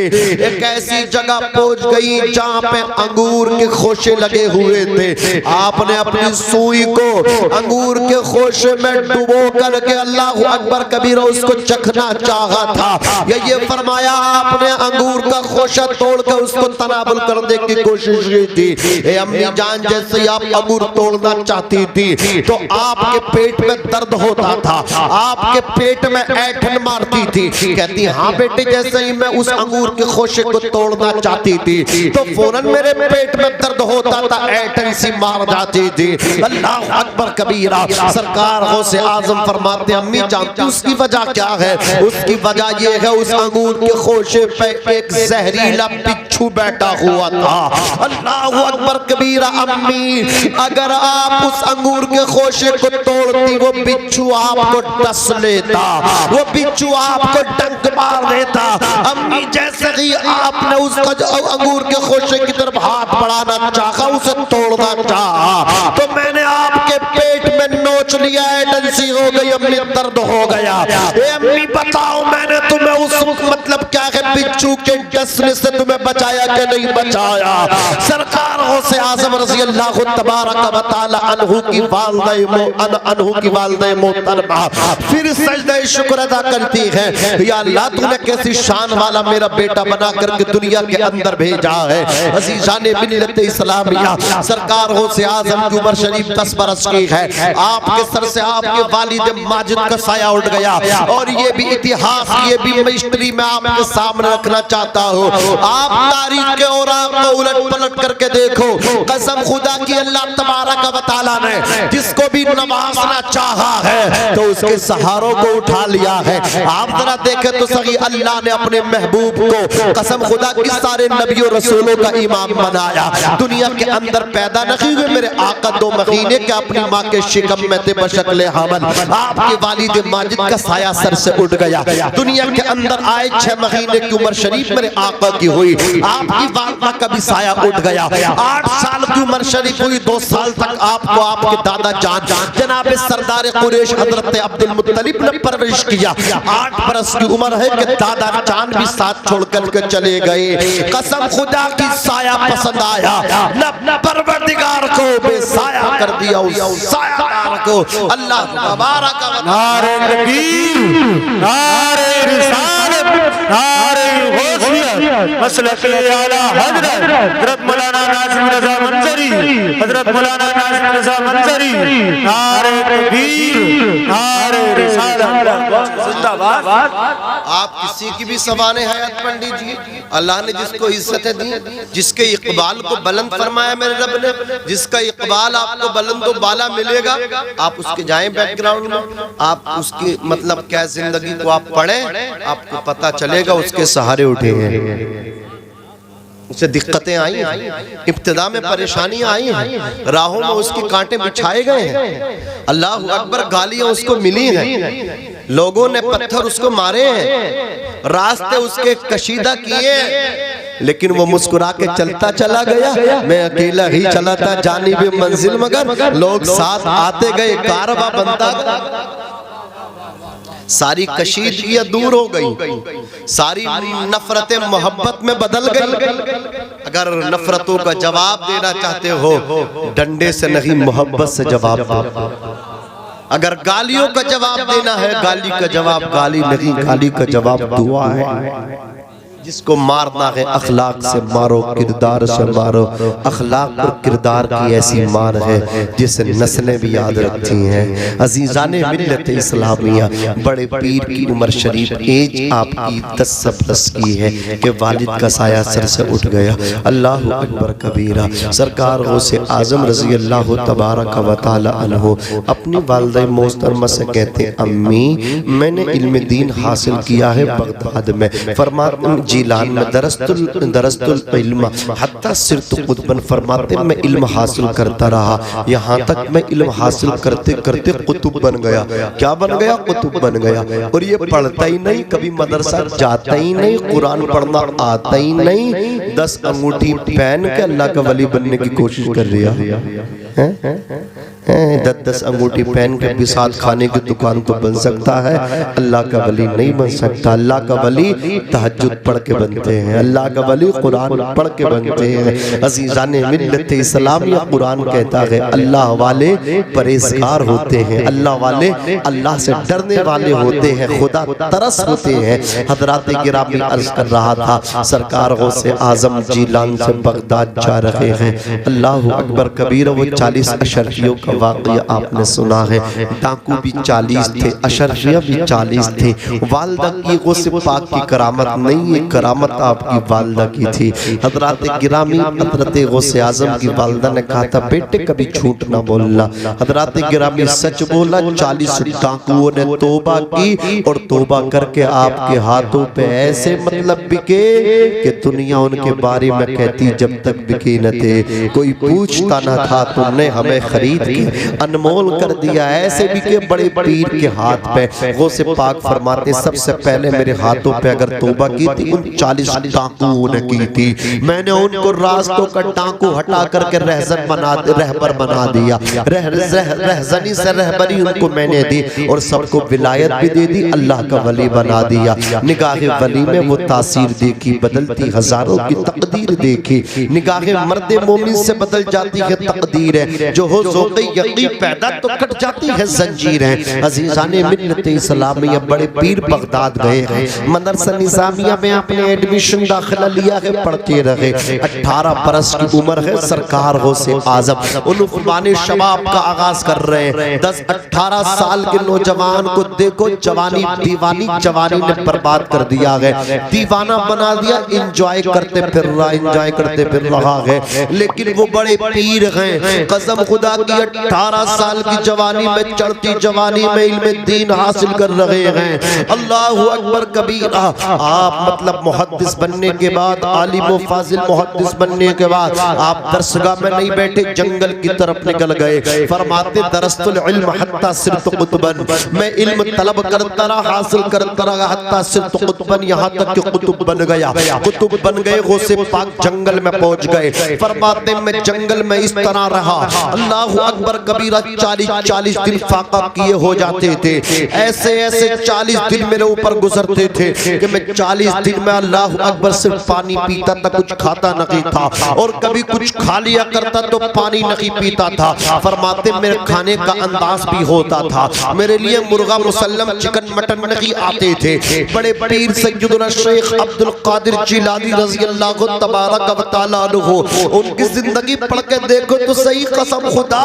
एक ऐसी जगह पहुंच गई जहां पे अंगूर के खोशे लगे हुए थे। आपने अपनी सुई को अंगूर के खोशे में डुबो करके अल्लाह अकबर कबीर उसको चखना चाहा था। ये फरमाया आपने अंगूर का खोशा तोड़ कर उसको तनाबुल करने की कोशिश की थी। ए अम्मी जान, जैसे ही आप अंगूर तोड़ना चाहती थी तो आपके पेट में दर्द होता था, आपके पेट में ऐंठन मारती थी। कहती, हाँ बेटे, जैसे ही मैं उस अंगूर के खोशे को तोड़ना चाहती थी तो फौरन मेरे पेट में दर्द होता था, ऐंठन सी मार जाती थी। अल्लाह अकबर कबीरा। सरकार हो से आजम फरमाते, अम्मी जानती उसकी वजह क्या है? उसकी वजह यह है उस अंगूर के खोशे पे एक जहरीला बिच्छू बैठा हुआ था। अल्लाह अकबर कबीरा। अम्मी अगर आप उस अंगूर के खोशे को तोड़ती, वो बिच्छू आपको डस लेता, वो बिच्छू आपको डंक मार देता। अम्मी जैसे ही आपने उस अंगूर के खोशे की तरफ हाथ बढ़ाना चाहा, उसे तोड़ना चाहा, तो मैंने आपके पेट में नोच लिया, ऐंठन हो गई, अम्मी दर्द हो गया। ए अम्मी बताओ, मैंने तुम्हें उस मतलब क्या है बिच्छू के डसने से तुम्हें बचाया कि नहीं बचाया? सरकार हो से आज़म रज़ी अल्लाह तबारक व तआला अन्हु की वालिदा मोहतरमा फिर सजदा शुक्र अदा करती है, या अल्लाह तूने कैसी शान वाला मेरा बेटा बना करके दुनिया के अंदर भेजा है। अज़ीज़ान मिल्लत इस्लामिया, सरकार हो से आज़म की उम्र शरीफ 10 बरस की है। आपके सर से आपके वालिद माजिद का साया उठ गया, और ये भी इतिहास, ये भी मिस्ट्री में आपके सामने रखना चाहता हूँ। आप तारीख के और आपको उलट पलट करके देखो, कसम खुदा की, अल्लाह तबारक व तआला ने जिसको भी नवाजना चाहा है तो उसके सहारों को उठा लिया है। आप जरा देखें तो सही, अल्लाह ने अपने महबूब को कसम खुदा की सारे नबियों रसूलों का इमाम बनाया। दुनिया के अंदर पैदा नहीं हुए मेरे आका 2 महीने के अपनी माँ के शिकम में थे बशक्ल हमल, आपके वालिद माजिद का साया सर से उठ गया। दुनिया के अंदर आए 6 महीने की उम्र शरीफ मेरे आका की हुई, आपकी वालिदा का भी साया उठ गया। 8 साल की उम्र शरीफ हुई, 2 साल तक आपको आपके दादा जान जनाब सरदार कुरैश हजरत अब्दुल मुत्तलिब ने परवरिश किया। 8 बरस की उम्र है कि दादा जान भी साथ छोड़ करके चले गए। कसम खुदा की, साया पसंद आया, न परवरदिगार को बेसाया कर दिया उस सायादार को। अल्लाह तबारक व तआला। नारे तकबीर, नारे रिसालत, नारे गौसियत, मसलक आला हजरत हजरत मौलाना नासिर रज़ा मंजरी, हजरत मौलाना नासिर रज़ा मंजरी। नारे तकबीर, नारे रिसालत, जिंदाबाद। आप किसी की भी सवाने हयात पढ़ लीजिए, अल्लाह ने जिसको इज्जतें दी, जिसके इकबाल को बुलंद फरमाया मेरे रब ने, जिसका इकबाल आपको बुलंद व बाला मिलेगा, आप उसके जाएं बैकग्राउंड में, आप उसकी मतलब क्या जिंदगी को आप पढ़ें, आपको पता चलेगा उसके सहारे उठे हैं, उसे दिक्कतें आई हैं, इब्तिदा में परेशानियां आई हैं, राहों में उसके कांटे बिछाए गए हैं। अल्लाह अकबर, गालियां उसको मिली हैं, लोगों ने पत्थर उसको मारे हैं, रास्ते उसके कशीदा किए, लेकिन वो मुस्कुरा के चलता चला गया। मैं अकेला ही चला था जानिबे मंजिल, मगर लोग साथ आते गए, कारवां बनता गया। सारी कशीदगियां दूर हो गई, सारी नफरतें मोहब्बत में बदल गई। अगर नफरतों का जवाब देना चाहते हो, डंडे से नहीं मोहब्बत से जवाब दो। अगर गालियों का जवाब देना है, गाली का जवाब गाली नहीं, गाली का जवाब दुआ है। जिसको मारना है अखलाक से मारो, किरदार से मारो। अखलाक और किरदार की ऐसी मार है जिसे नस्लें भी याद रखती हैं। अजीज़ाने मिल्लत इस्लामिया, बड़े पीर की उम्र शरीफ एज आपकी 10 बरस की है कि वालिद का साया सर से उठ गया। अल्लाह अकबर कबीरा। सरकार गौसे आजम रज़ी अल्लाह तबारक व तआला अन्हु अपनी वालिदा मोहतरमा से कहते, अम्मी मैंने इल्म दीन हासिल किया है बगदाद में। फरमाते जीलान में दरस्तुल इल्म हत्ता सिरतु कुतुबन, फरमाते मैं इल्म हासिल करता रहा यहाँ तक मैं इल्म हासिल करते करते कुतुब बन गया। क्या बन गया? कुतुब बन गया। और ये पढ़ता ही नहीं, कभी मदरसा जाता ही नहीं, कुरान पढ़ना आता ही नहीं, 10 अंगूठी पहन के अल्लाह का वली बनने की कोशिश कर रहा है। 10 अंगूठी पहन के भी साथ खाने की दुकान तो बन सकता है, अल्लाह का वली नहीं बन सकता। अल्लाह का वली तहज्जुद पढ़ के बनते हैं, अल्लाह का वली कुरान पढ़ के बनते हैं। अजीज़ाने मिल्लत इस्लामिया, कुरान कहता है अल्लाह वाले परहेज़गार होते हैं, अल्लाह वाले अल्लाह से डरने वाले होते हैं, खुदा तरस होते हैं। हज़रात गिरामी अर्ज़ कर रहा था, सरकार गौसे आज़म जीलान से बगदाद जा रहे हैं। अल्लाह अकबर कबीर। वो 40 अशरफियों का वाक़या आपने सुना है। डाकू भी 40 थे, अशरफिया भी 40 थे। वालदा की गौसे पाक की करामत नहीं, ये करामत आपकी वालदा की थी। हज़रात गिरामी हज़रत गौसे आज़म की वालदा ने कहा था, बेटे कभी झूठ ना बोलना। हज़रात गिरामी सच बोला। 40 डाकुओं ने तौबा की और तौबा करके आपके हाथों पे ऐसे मतलब बिके कि दुनिया उनके बारे में कहती जब तक बिके न थे, कोई पूछता न था, तुमने हमें खरीद के अनमोल कर दिया। ऐसे बिके बड़े पीर के हाथ पे। गौसे पाक फरमाते सबसे पहले मेरे हाथों पे अगर तौबा की थी उन 40 डाकुओं ने की थी। मैंने उनको रास्तों का डाकू हटा करके रहबर बना दिया। रहजनी से रहबरी उनको मैंने दी और सबको विलायत भी दे दी, अल्लाह का वली बना दिया। निगाहे वली में वो तासीर देखी, बदलती हजारों की तकदीर देखी। निगाहे मर्दे मोमिन से बदल जाती है तकदीर है, जो हो ज़ौक़ यक़ीन पैदा तो कट जाती है जंजीरें। अज़ीज़ाने मिल्लत इस्लामिया, बड़े पीर बगदाद गए हैं। मदरसा निज़ामिया में आपने एडमिशन दाखिला लिया है, पढ़ते रहे। 18 बरस की उम्र है। सरकार गौसे आज़म उन्फ़ाने शबाब का आगाज कर रहे हैं। 10-18 साल के नौजवान को देखो, जवानी दीवानी जवानी ने बर्बाद कर दिया है, दीवाना बना दिया। इंजॉय करते फिर रहा है। लेकिन वो बड़े पीर हैं, कसम खुदा की 18 साल की जवानी में, चढ़ती जवानी में इल्म दीन हासिल कर रहे हैं। अल्लाहु अकबर कबीरा। आप मतलब मुहद्दिस बनने के बाद, आलिम व फाजिल मुहद्दिस बनने के बाद आप दरसगाह में नहीं बैठे, जंगल की तरफ निकल गए। फरमाते दरस्तुल इल्म हत्ता सिरतु कुतुबन, मैं इल्म तलब करता रहा, हासिल करता रहा, हत्ता सिरतु कुतुबन, यहाँ तक कि कुतुब बन गया। कुतुब बन गए। गौसे पाक जंगल में पहुंच गए। फरमाते मैं जंगल में इस तरह रहा, अल्लाहु अकबर कबीरा, 40 दिन फाका किए हो जाते थे। ऐसे 40 दिन मेरे ऊपर गुजरते थे कि मैं 40 दिन में अल्लाहु अकबर सिर्फ पानी पीता था, कुछ खाता नहीं था, और कभी कुछ खा लिया करता तो पानी नहीं पीता था। फरमाते मेरे खाने का अंदाज भी होता था, मेरे लिए मुर्गा मुसल्लम चिकन मटन नहीं आते थे। बड़े पीर सैयदुना शेख अब्दुल कादिर जिलानी रज़ी अल्लाहु तबारक व तआला अन्हु, उनकी जिंदगी पढ़ के देखो तो सही, कसम खुदा।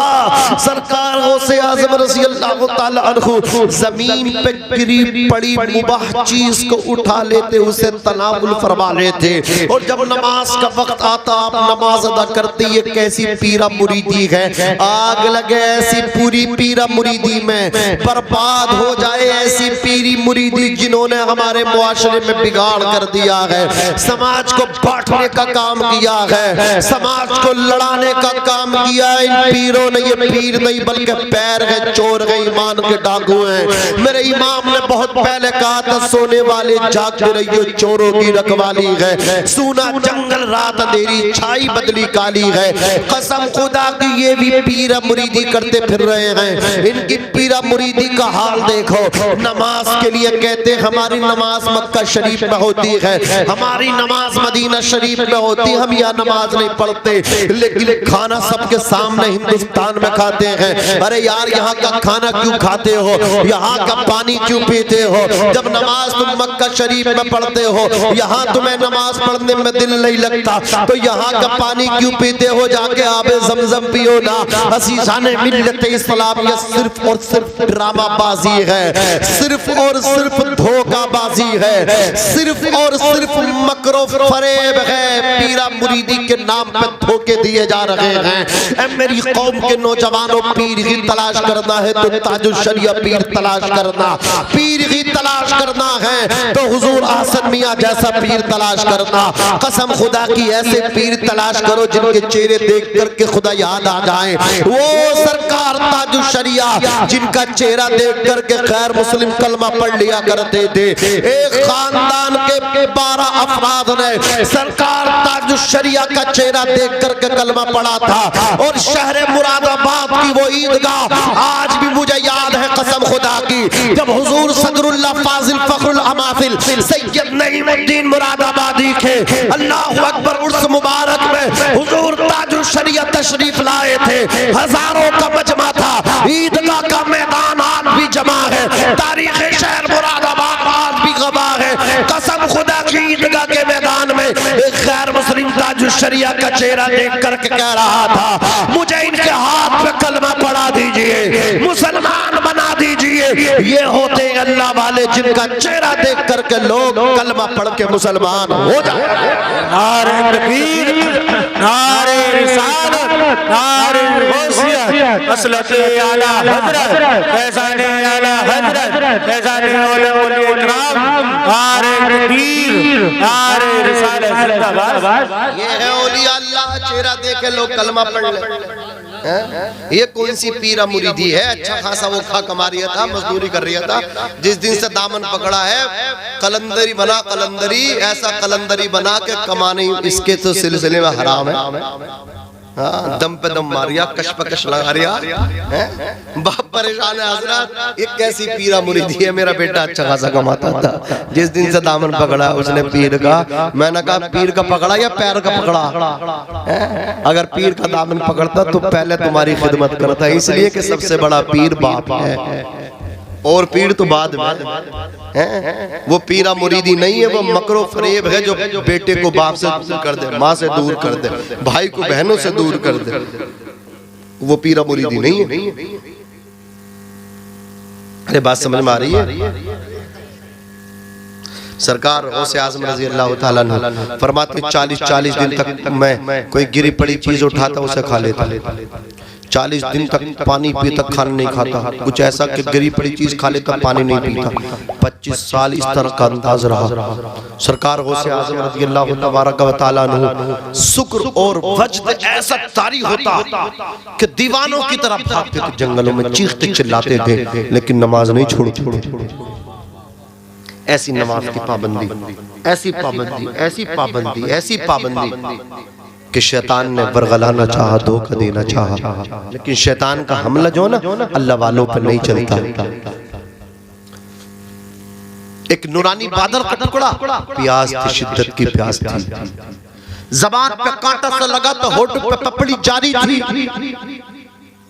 सरकार गौसे आज़म रज़ी अल्लाहु तआला अन्हु जमीन पे गिरी पड़ी मुबाह चीज को उठा लेते, उसे तनावुल फरमा लेते। और जब नमाज का वक्त आता, आप नमाज अदा करते। ये कैसी पीरा मुरीदी है, आग लगे ऐसी पूरी पीरा मुरीदी में, बर्बाद हो जाए ऐसी पीरी मुरीदी जिन्होंने हमारे मुआशरे में बिगाड़ कर दिया है, समाज को बांटने का काम किया है, समाज को लड़ाने का काम किया है। इन पीरों ने, ये पीर नहीं बल्कि पैर है, चोर है, ईमान के डाकू हैं। मेरे इमाम ने बहुत पहले कहा था, सोने वाले जागते रहिए, चोरों की रखवाली है। सूना जंगल रात अंधेरी, छाई बदली काली है। कसम खुदा की ये भी पीरा मुरीदी करते फिर रहे हैं। इनकी पीरा मुरीदी का हाल देखो। नमाज के लिए कहते हमारी नमाज मक्का शरीफ में होती है, हमारी नमाज मदीना शरीफ में होती, हम यहाँ नमाज नहीं पढ़ते। लेकिन खाना सबके सामने हिंदुस्तान में में खाते हैं। अरे यार यहाँ का खाना क्यों खाते हो, यहाँ का पानी क्यों पीते हो? जब नमाज तुम मक्का शरीफ में पढ़ते हो, यहाँ तुम्हें नमाज पढ़ने में दिल नहीं लगता, तो यहाँ का पानी क्यों पीते हो? जाके आबे ज़मज़म पियो ना। अज़ीज़ाने मिल्लत इस्लाम ये सिर्फ और सिर्फ ड्रामाबाजी है, सिर्फ और सिर्फ धोखाबाजी है, सिर्फ और सिर्फ मकरो फरेब है। पीरा मुरीदी के नाम पे धोखे दिए जा रहे हैं। मेरी कौम के नौजवानों, पीर ही तलाश करना है तो ताजुल शरिया पीर तलाश करना, पीर ही तलाश करना है तो हुजूर आसन मियां जैसा पीर तलाश करना। कसम खुदा की ऐसे पीर तलाश करो जिनके चेहरे देख करके खुदा याद आ जाए। वो सरकार ताजुल शरिया जिनका चेहरा देख करके खैर मुस्लिम कलमा पढ़ लिया करते थे। एक खानदान के 12 अफराद ने सरकार ताजुल शरिया का चेहरा देख करके कलमा पढ़ा था। और शहर मुरादाबाद की वो ईदगाह आज भी मुझे याद है कसम खुदा की, जब हुजूर सदरुल्लाह फाजिल फखरुल अमाफिल सैयद नईमुद्दीन मुरादाबादी के अल्लाहु अकबर उर्स मुबारक में हुजूर ताजुल शरिया तशरीफ लाए थे। हजारों का मजमा था, ईदगाह का मैदान आज भी जमा है, तारीख शहर मुरादाबाद आज भी गवाह है। कसम खुदा की ईदगाह के मैदान में एक गैर मुस्लिम ताजुल शरिया का चेहरा देख करके कह रहा था, मुझे इनके हाथ पे कलमा पढ़ा दीजिए, मुसलमान बना दीजिए। ये होते अल्लाह वाले जिनका चेहरा देख करके लोग कलमा पढ़ के मुसलमान हो जाए। नारे तकबीर, नारे रिसालत, नारे गौसियत, मसलके आला हजरत, फैज़ाने आला हजरत, फैज़ाने औलिया इकराम, नारे तकबीर, नारे रिसालत जिंदाबाद। ये है औलिया अल्लाह, चेहरा देखे लोग कलमा पढ़ ले। ये कौन सी पीरा मुरीदी है? अच्छा खासा वो खा कमा रहा था, मजदूरी कर रहा था। जिस दिन से दामन पकड़ा है कलंदरी बना, कलंदरी ऐसा कलंदरी बना के कमाने इसके तो सिलसिले में हराम है। हाँ, दम पे दम मारिया, कश पकश लगा रिया है। बाप परेशान है हजरत, ये कैसी पीरा मुरीदी है? मेरा बेटा अच्छा खासा कमाता था, जिस दिन से दामन पकड़ा उसने पीर का, मैंने कहा पीर का पकड़ा या पैर का पकड़ा है? अगर पीर का दामन पकड़ता तो पहले तुम्हारी खिदमत करता, इसलिए कि सबसे बड़ा पीर बाप है और पीर तो बाद में है। वो पीरा मुरीदी नहीं है, वो मकरो फरेब है जो बेटे को बाप से दूर कर दे, माँ से दूर कर दे, भाई को बहनों से दूर कर दे। वो पीरा मुरीदी नहीं है। अरे बात समझ में आ रही है? सरकार गौसे आज़म रज़ी अल्लाह ताला अन्हु फरमाते 40 दिन तक मैं कोई गिरी पड़ी चीज उठाता उसे खा लेता, 40 दिन तक पानी पी तक खाना नहीं खाता, कुछ ऐसा कि गिरी पड़ी चीज खा लेता पानी नहीं पीता। 25 साल इस तरह का अंदाज रहा। सरकार गौसे आज़म रज़ी अल्लाह तबारक व तआला अन्हु शुक्र और वजद ऐसा तारी होता कि दीवानों की तरह भागते थे, जंगलों में चीखते चिल्लाते थे, लेकिन नमाज नहीं छोड़ते। ऐसी नमाज की पाबंदी, ऐसी पाबंदी, ऐसी पाबंदी, ऐसी पाबंदी कि शैतान ने बरगलाना चाहा, धोखा देना चाहा, लेकिन शैतान का हमला जो ना अल्लाह वालों पर नहीं चलता। एक नूरानी बादल का टुकड़ा, प्यास थी, शिद्दत की प्यास थी, जबान पे कांटा सा लगा तो होठ पे पपड़ी जारी थी।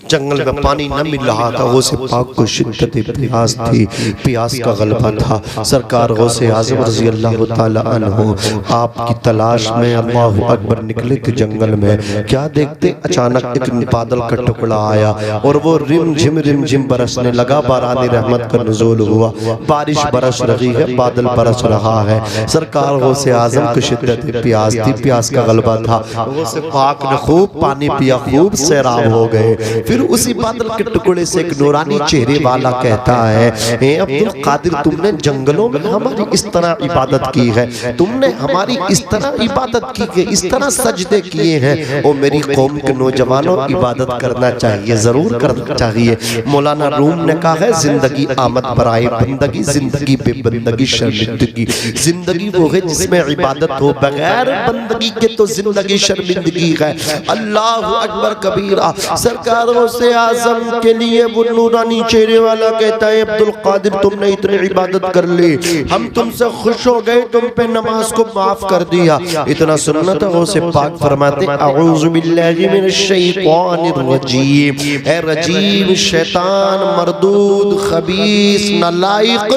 जंगल में पानी न मिल रहा था, गौसे पाक को शिद्दत प्यास थी, प्यास का गलबा था। सरकार गौसे आज़म रज़ी अल्लाह ताला अन्हु आपकी तलाश में अल्लाहु अकबर निकले थे जंगल में। क्या देखते, अचानक एक बादल का टुकड़ा आया और वो रिम झिम बरसने लगा। बारानी रहमत का नुज़ूल हुआ, बारिश बरस रही है, बादल बरस रहा है। सरकार गौसे आज़म को शिद्दत प्यास थी, प्यास का गलबा था। गौसे पाक ने खूब पानी पिया, खूब सैराब हो गए। फिर उसी बादल के टुकड़े से एक नूरानी चेहरे वाला कहता है, हे अब्दुल कादिर, तुमने जंगलों में हमारी इस तरह इबादत की है, तुमने हमारी इस तरह इबादत की है, इस तरह सजदे किए हैं। ओ मेरी कौम के नौजवानों, इबादत करना चाहिए, जरूर करना चाहिए। मौलाना रूम ने कहा है, जिंदगी आमद बराए बंदगी, जिंदगी बेबंदगी शर्मिंदगी। जिंदगी वो है जिसमें इबादत हो, बगैर बंदगी के तो जिंदगी शर्मिंदगी है। अल्लाह अकबर कबीरा। सरकार गौसे आजम के लिए वो नूरानी चेहरे वाला कहता है, अब्दुल कादिर तुमने इतनी इबादत कर ली, हम तुमसे खुश हो गए, तुम पे नमाज को माफ कर दिया। इतना सुनना था गौसे पाक फरमाते अऊज़ु बिल्लाहि मिनश शैतानिर रजीम, ए रजीम शैतान मरदूद खबीस नालायक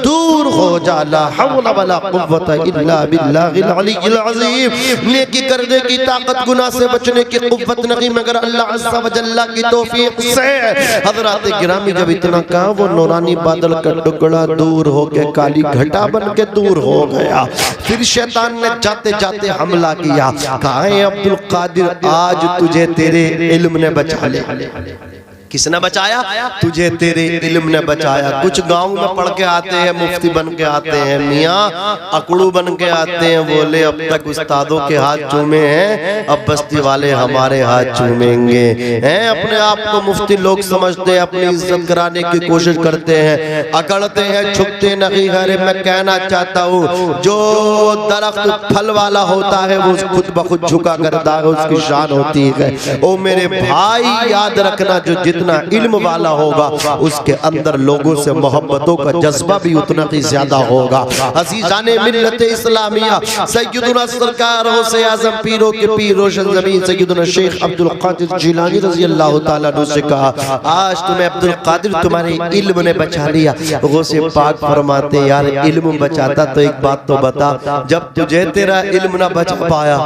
दूर हो जा, ला हौला वला कुव्वता इल्ला बिल्लाहिल अलीय्यिल अज़ीम। नेकी करने की ताकत, गुनाह से बचने की कुव्वत नहीं मगर अल्लाह अज़्ज़ा व जल्ला की तौफीक से। हज़रात गिरामी जब इतना कहा, वो नूरानी बादल का टुकड़ा दूर हो के काली घटा बन के दूर हो गया। फिर शैतान ने जाते जाते हमला किया, कहा है अब्दुल कादिर आज तुझे तेरे इल्म ने बचा लिया। किसने बचाया? तुझे तेरे इल्म ने बचाया। कुछ गांव में पढ़ के आते हैं, मुफ्ती बन के आते हैं, मियाँ अकड़ू बन के आते हैं, बोले अब तक उस्तादों के हाथ चूमे हैं, अब बस्ती वाले हमारे हाथ चूमेंगे। हैं अपने आप को मुफ्ती लोग समझते हैं, अपनी इज्जत कराने की कोशिश करते हैं, अकड़ते हैं, झुकते नहीं। अरे मैं कहना चाहता हूँ, जो दरख्त फल वाला होता है वो खुद ब खुद झुका करता है, उसकी शान होती है। ओ मेरे भाई याद रखना, जो जितना इल्म वाला होगा उसके अंदर लोगों से मोहब्बतों का जज्बा भी उतना ही ज्यादा होगा। अज़ीज़ाने मिल्लत इस्लामिया सैयदुना सरकार गौसे आज़म पीरों के पीर रोशन ज़मीन सैयदुना शेख अब्दुल कादिर जिलानी रज़ी अल्लाह तआला अन्हु से कहा, आज तुम्हें अब्दुल कादिर तुम्हारे इल्म ने बचा लिया। गौसे पाक फरमाते, यार इल्म बचाता तो एक बात तो बता, जब तुझे तेरा इल्म ना बचा पाया,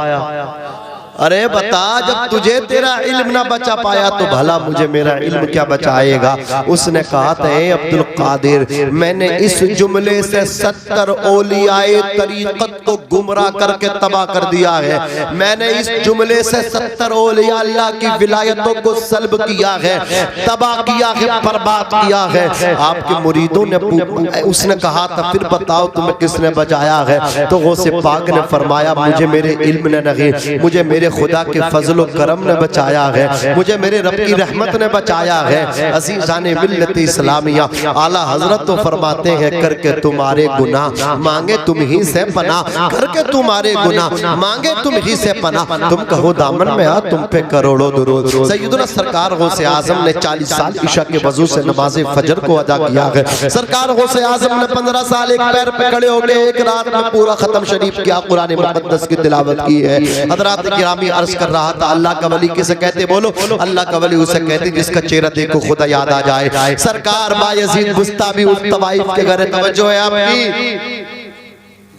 अरे बता, जब तुझे तेरा इल्म ना बचा पाया तो भला मुझे मेरा इल्म क्या बचाएगा। उसने कहा था, अब्दुल कादिर मैंने इस जुमले से 70 औलियाए तरीक़त को गुमराह करके तबाह कर दिया है। मैंने इस जुमले से 70 औलिया अल्लाह की विलायतों को सल्ब किया है, तबाह किया है, बर्बाद किया है। आपके मुरीदों ने उसने कहा था, फिर बताओ तुम्हें किसने बचाया है? तो गौसे पाक ने फरमाया, मुझे मेरे इल्म ने नहीं, मुझे मेरे खुदा के फजल करम ने बचाया है, मुझे मेरे रब की रहमत ने बचाया है। अज़ीज़ाने मिल्लत इस्लामिया आला हजरत तो फरमाते हैं, करके तुम्हारे गुनाह मांगे तुम ही से पना, करके तुम्हारे गुनाह मांगे तुम ही से पना। तुम कहो दामन में आ, तुम पे करोड़ों दुरूद। सैयदुना सरकार गौसे आजम ने 40 साल ईशा के वजू से नमाज फजर को अदा किया है। सरकार गौसे आजम ने 15 साल एक पैर पे खड़े हो गए, एक रात में पूरा खत्म शरीफ किया, कुरान मुक़द्दस की तिलावत की है। हज़रात गिरामी अर्ज कर रहा था, अल्लाह का वली किसे कहते? बोलो, अल्लाह का वली उसे कहते जिसका चेहरा देखो खुदा याद आ जाए। सरकार बायज़ीद बुस्तामी उस तवाइफ के घर, तवज्जो है आपकी।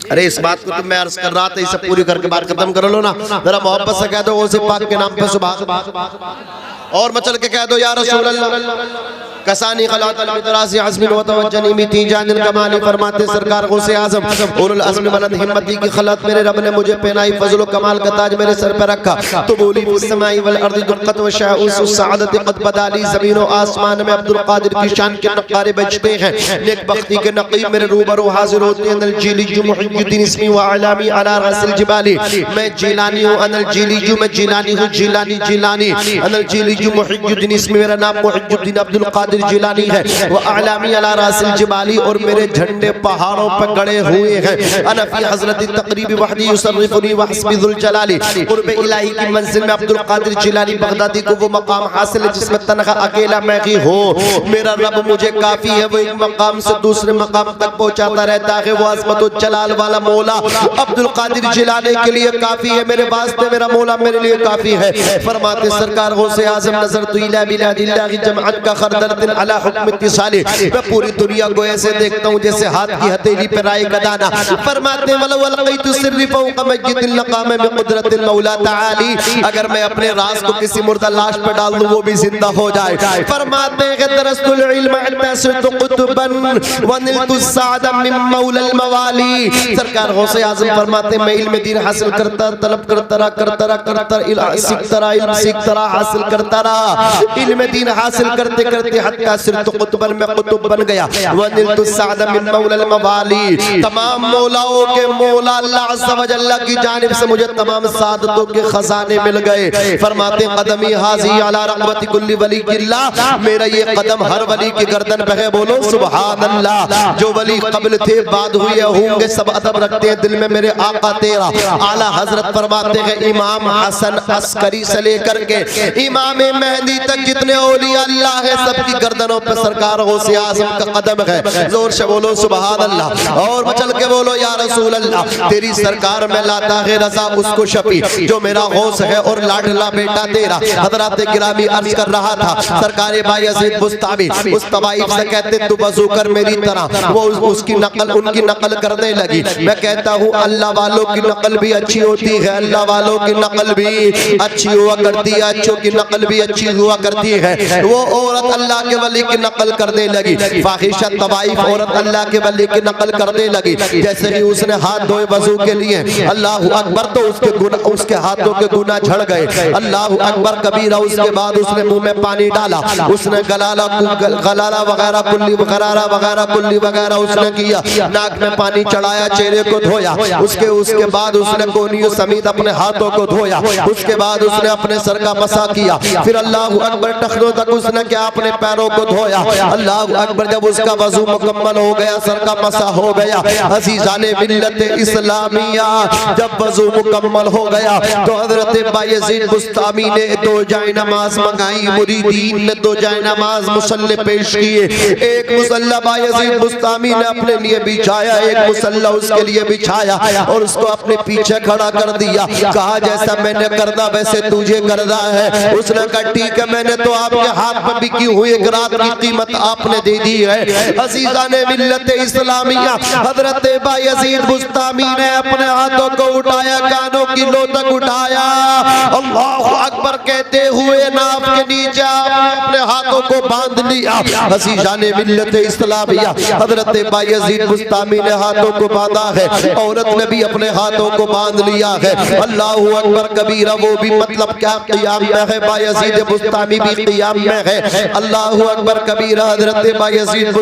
अरे इस बात को तो मैं अर्ज कर रहा था, इसे पूरी करके बात खत्म कर लो ना। जरा मोहब्बत से कह दो गौसे पाक के नाम पे सुभान, और मचल के कह दो या रसूल अल्लाह। कसानी खलातल मितरासी अज़मिन व तवज्जनी मिती जानिल कमाली। फरमाते सरकार गौसे आज़म, उलुल अज़्म बुलंद हिम्मती की खलत मेरे रब ने मुझे पहनाई, फज़ल व कमाल का ताज मेरे सर पे रखा। तो बोली फिस समाई वल अर्द दुक़्क़त व शाउस सआदत क़द बदाली। ज़मीन व आसमान में अब्दुल कादिर की शान के नक़ारे बजते हैं, नेक बख्ती के नक़ीब मेरे रूबरू हाज़िर होते हैं। अनल जीली मुहिद्दीन इस्मी व अलामी अला रसिल जिबाली। मैं जिलानी हूँ, अनल जीली मैं जिलानी हूँ, जिलानी जिलानी। अनल जीली मुहिद्दीन इस्मी, मेरा नाम मुहिद्दीन अब्दुल कादिर जिलानी है। वो आलामी अला रासिल जिबाली, और मेरे झंडे पहाड़ों पर गड़े हुए हैं। अना फी हज़रत तक़रीब वहदी युसर्रिफुनी व हस्बी ज़ुल जलाली। क़ुर्ब इलाही की मंज़िल में अब्दुल कादिर जिलानी बगदादी को वो मकाम हासिल है जिसमें तनहा अकेला मैं ही हूँ। मेरा रब मुझे काफ़ी है, वो एक मकाम से दूसरे मकाम तक पहुँचाता रहता है। वो अज़मत व जलाल वाला मौला अब्दुल कादिर जिलानी के लिए काफ़ी है, मेरे वास्ते मेरा मौला मेरे लिए काफ़ी है। फरमाते सरकार गौसे आज़म, नज़रतु इला बिलादिल्लाहि जमअन का खरदर अला हुक्म इत्तिसाली। मैं पूरी दुनिया को ऐसे देखता हूँ जैसे हाथ की हथेली पर राई का दाना। फरमाते हैं वलौ अलक़ैतु सिर्री फ़ौक़ मस्जिदिल लक़ाम बिक़ुद्रतिल मौला तआली। अगर मैं अपने राज को किसी मुर्दा लाश पर डाल दूँ वो भी जिंदा हो जाए। फरमाते हैं दरस्तुल इल्म हत्ता सिरतु कुतुबन व निलतु सअद मिन मौलल मवाली। सरकार गौसे आज़म फरमाते हैं, मैं इल्म दीन हासिल करता, तलब करता रहा, इल्म सीखता रहा, हासिल करता रहा। इल्म दीन हासिल करते करते हत्ता सिरतु कुतुबन में कुतुब बन गया, वनिलतु साद मिन मौलल मवाली, तमाम मौलाओं के मौला अल्लाह अज़्ज़ा व जल्ला की जानिब से मुझे तमाम सादतों के खजाने मिल गए। फरमाते कदमी हाज़ी अला रक़बति कुल्ली वली किल्लाह, मेरा ये कदम हर वली की गर्दन पे है, बोलो सुभान अल्लाह। जो वली कब्ल थे बाद हुए होंगे सब अदब रखते हैं दिल में मेरे आका तेरा। आला हजरत फरमाते हैं इमाम हसन अस्करी से लेकर के इमाम मेहदी तक जितने औलिया अल्लाह है सबकी गर्दनों पे सरकार गौसे आज़म का कदम है। जोर से बोलो सुभान अल्लाह और मचल के बोलो या रसूल अल्लाह। तेरी सरकार में लाता है रजा उसको शफी जो मेरा गौस है और लाडला बेटा तेरा। हजरत गिरामी अर्ज कर रहा था सरकार बायज़ीद बुस्तामी उस तवाइफ से कहते तू वज़ू कर मेरी तरह, वो उसकी नकल उनकी नकल करने लगी। मैं कहता हूँ अल्लाह वालों की नकल भी अच्छी होती है, अल्लाह वालों की नकल भी अच्छी हुआ करती है, अच्छों की नकल भी अच्छी हुआ करती है। वो औरत अल्लाह के वली की नकल करने लगी, फाहिशा तवाइफ औरत अल्लाह के वली की नकल करने लगी। जैसे ही उसने हाथ धोए वज़ू के लिए अल्लाह अकबर तो उसके हाथों के गुनाह झड़ गए। अल्लाह अकबर कबीरा। उसके बाद उसने मुंह में पानी डाला, उसने गलाला वगैरह कुल्ली वगैरह उसने किया, नाक में पानी चढ़ाया, चेहरे को धोया। उसके बाद उसने कोनियों समेत अपने हाथों को धोया। उसके बाद उसने अपने सर का मसा किया। फिर अल्लाह अकबर टखनों तक उसने क्या अपने पैरों को धोया। अल्लाह अकबर जब उसका वज़ू मुकम्मल हो गया, सर का मसा हो गया, अज़ीज़ाने मिल्लत इस्लामिया जब वज़ू मुकम्मल हो गया तो हज़रत बायज़ीद बुस्तामी ने दो जाए नमाज मंगाई, मुरीदीन ने दो जाए नमाज मुसल्ले पेश किए। एक मुसल्ला बायज़ीद बुस्तामी ने अपने लिए बिछाया, एक मुसल्ला उसके लिए बिछाया और उसको अपने पीछे खड़ा कर दिया। कहा जैसा मैंने करदा वैसे तुझे करदा है। उसने कहा ठीक है, मैंने तो आपके हाथ में बिकी हुई एक रात की कीमत आपने दे दी है। अज़ीज़ाने मिल्लत इस्लामिया हज़रत बायज़ीद बुस्तामी ने अपने हाथों को उठाया, कानों की लो तक उठाया, अल्लाहु अकबर कहते हुए नाफ के नीचे अपने हाथों को बांध लिया। अज़ीज़ाने मिल्लत इस्लामिया हज़रत बायज़ीद बुस्तामी ने हाथों को बांधा है, औरत ने भी अपने हाथों को बांध लिया है। अल्लाहु अकबर कबीरा। वो भी मतलब क्या क़ियाम में है, बायज़ीद बुस्तामी भी क़ियाम में है। अल्लाहु अकबर कबीरा। हज़रत बायज़ीद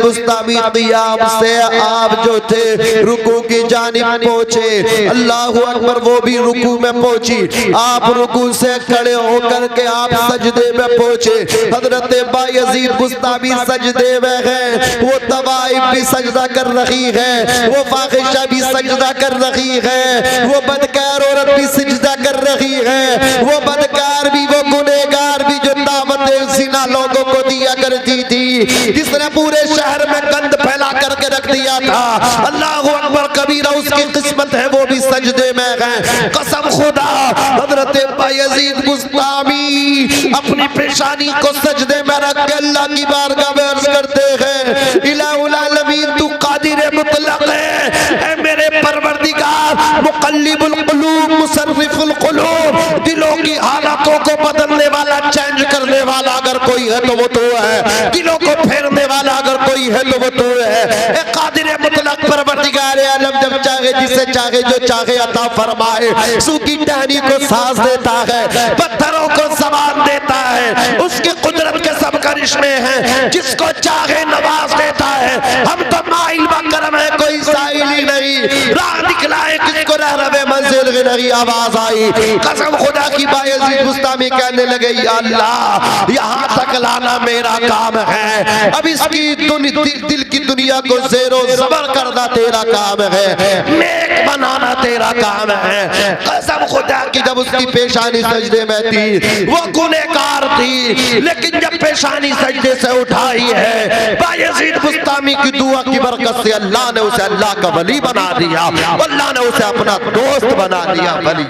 बुस्तामी क़ियाम से आप जो थे रुकू की जानिब पहुँचे। अल्लाहु अकबर। वो भी रुकू में पहुँची, आप रुकू से खड़े होकर के आप सजदे में पहुँचे। हज़रत बायज़ीद बुस्तामी सजदे में है, वो तवाइफ भी सजदा कर रही है, वो फाहिशा भी सजदा कर रही है, वो बदकार औरत भी सजदा कर रही है, वो बदकार भी वो गुनहगार भी जो दावत ज़िना लोगों को दिया करती थी, जिसने पूरे शहर में गंद फैला करके रख दिया था। अल्लाहु अकबर कबीरा। उसकी किस्मत है वो भी सजदे में है। कसम खुदा हज़रत बायज़ीद बुस्तामी अपनी पेशानी को सजदे में रख के अल्लाह की बारगाह में अर्ज़ करते हैं इलाहुल आलमीन तू कादिर मुतलक है, मेरे परवरदिगार मुक़ल्लिबुल क़ुलूब मुसर्रिफुल क़ुलूब, दिलों की हालतों को बदलने वाला, चेंज करने वाला अगर कोई है तो वो तो है, दिलों को फेरने वाला अगर कोई है तो वो तो है। कादिर मुतलक परवरदिगार आलम जब चाहे जिसे चाहे जो चाहे अता फरमाए, सूखी टहनी को सांस देता है, पत्थरों को ज़बान देता है, उसकी कुदरत के सब करिश्मे हैं, जिसको चाहे नवाज देता है। हम तो माइल बकरम है, कोई साइल ही नहीं, राह दिखलाए किसको रह रवे मंजिल की नहीं। आवाज आई कसम खुदा की। बायज़ीद बुस्तामी कहने लगे या अल्लाह यहाँ तक लाना मेरा काम है, अब इसकी दिल की दुनिया को ज़ेरो ज़बर करना तेरा काम है, नेक बनाना तेरा काम है। कसम खुदा की। जब उसकी पेशानी सजदे में थी, वो गुनहगार थी, लेकिन जब पेशानी सजदे से उठाई है, बायज़ीद बुस्तामी की दुआ की बरकत से अल्लाह ने उसे अल्लाह का वली बना दिया, अल्लाह ने उसे अपना दोस्त बना दिया। वली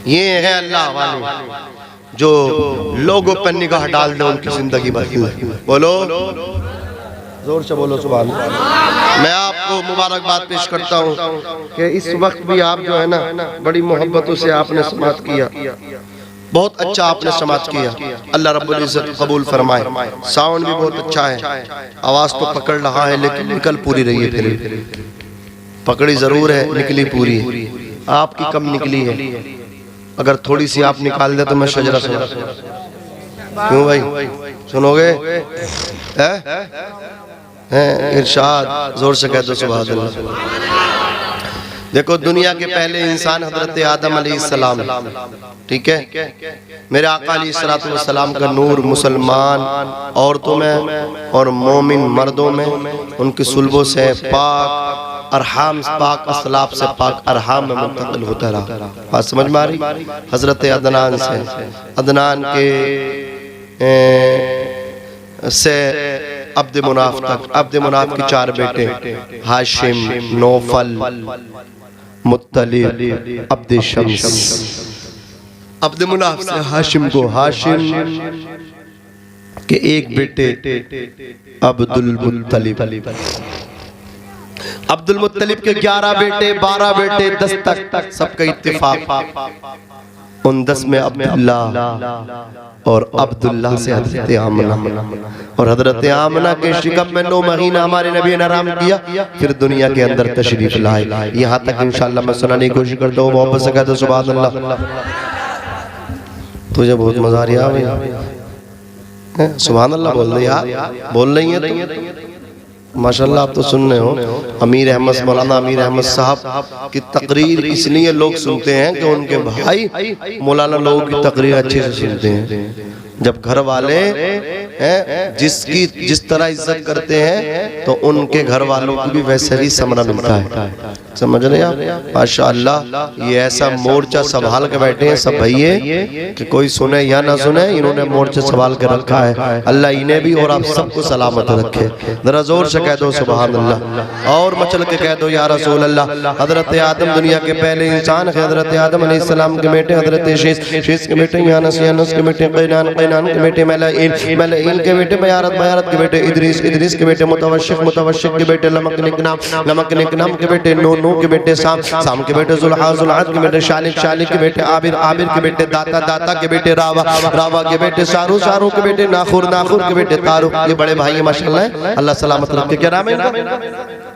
ये है अल्लाह वाले जो लोगों पर निगाह डाल दे उनकी जिंदगी बदल। बोलो जोर से बोलो सुभान अल्लाह। मैं आपको मुबारकबाद पेश करता हूँ कि इस वक्त भी आप जो है ना बड़ी मोहब्बतों से आपने समाअत किया, बहुत अच्छा आपने समाअत किया। अल्लाह रब्बुल इज्जत कबूल फरमाए। साउंड भी बहुत अच्छा है, आवाज़ तो पकड़ रहा है लेकिन निकल पूरी रही है, फिर पकड़ी ज़रूर है, निकली पूरी, आपकी कम निकली है। अगर थोड़ी सी आप निकाल दे तो मैं शजरा सुना। क्यों भाई, सुनोगे? इरशाद जोर से कह दो सुभान अल्लाह। देखो, दुनिया के पहले इंसान हजरत आदम अलैहिस्सलाम, ठीक है, मेरे आका अलैहिस्सलाम का नूर मुसलमान औरतों में और मोमिन मर्दों में उनकी सुल्बों से पाक अरहाम, पाक असलाफ से पाक अरहाम में मुंतकिल होता रहा। बात समझ में आ रही? हजरत अदनान से, अदनान के से अब्द मुनाफ तक, अब्द मुनाफ के 4 बेटे हाशिम, नौफल, मुत्तलिब, अब्द शम्स। अब्द मुनाफ से हाशिम को, हाशिम के एक बेटे अब्दुल मुत्तलिब, अब्दुल मुत्तलिब के 11 बेटे, 12 बेटे, 10 तक सबका इत्तिफाक उन 10 में अब्दुल्ला और अब्दुल्ला से हजरत आमना, और हजरत आमना के शिकम में 9 महीना हमारे नबी ने आराम किया, फिर दुनिया के अंदर तशरीफ लाए। यहाँ तक इंशाअल्लाह मैं सुनाने की कोशिश करता हूँ। मोहब्बत से कहते सुभान अल्लाह। तुझे बहुत मजा आ रहा है, सुभान अल्लाह बोल रही यार, बोल रही है माशाल्लाह। आप तो सुन रहे हो। अमीर अहमद, मौलाना अमीर अहमद साहब की तकरीर इसलिए लोग सुनते हैं कि उनके भाई मौलाना लोगों की तकरीर अच्छे से सुनते हैं। जब घर वाले जिसकी जिस तरह इज्जत करते हैं तो उनके घर वालों को भी वैसे ही समरा मिलता है। समझ रहे आप? माशाअल्लाह ये ऐसा मोर्चा संभाल के बैठे हैं सब भैये कि कोई सुने या ना सुने, इन्होंने मोर्चा संभाल के रखा है। अल्लाह इन्हें भी और आप सबको सलामत रखे। जरा जोर से कह दो सुभान अल्लाह, और मचल के कह दो या रसूल अल्लाह। हजरत आदम दुनिया के पहले इंसान है। हजरत आदम अलैहिस्सलाम के बेटे हजरत शीश के बेटे यानस, यानस के बेटे कैनान, कैनान के बेटे मलाइल, मलाइल के बेटे बयारत, बयारत के बेटे इदरीस, इदरीस के बेटे मुतवश्शिक, मुतवश्शिक के बेटे लमक निकनाम, लमक निकनाम के बेटे नूह, नूह के बेटे साम, साम के बेटे जुल्हा, जुल्हा के बेटे शालिक, शालिक के बेटे आबिर, आबिर के बेटे दाता, दाता के बेटे रावा, रावा के बेटे सारू, सारू के बेटे नाखुर, नाखुर के बेटे तारुक। ये बड़े भाई माशाअल्लाह, अल्लाह सलामत रखे। क्या नाम है इनका?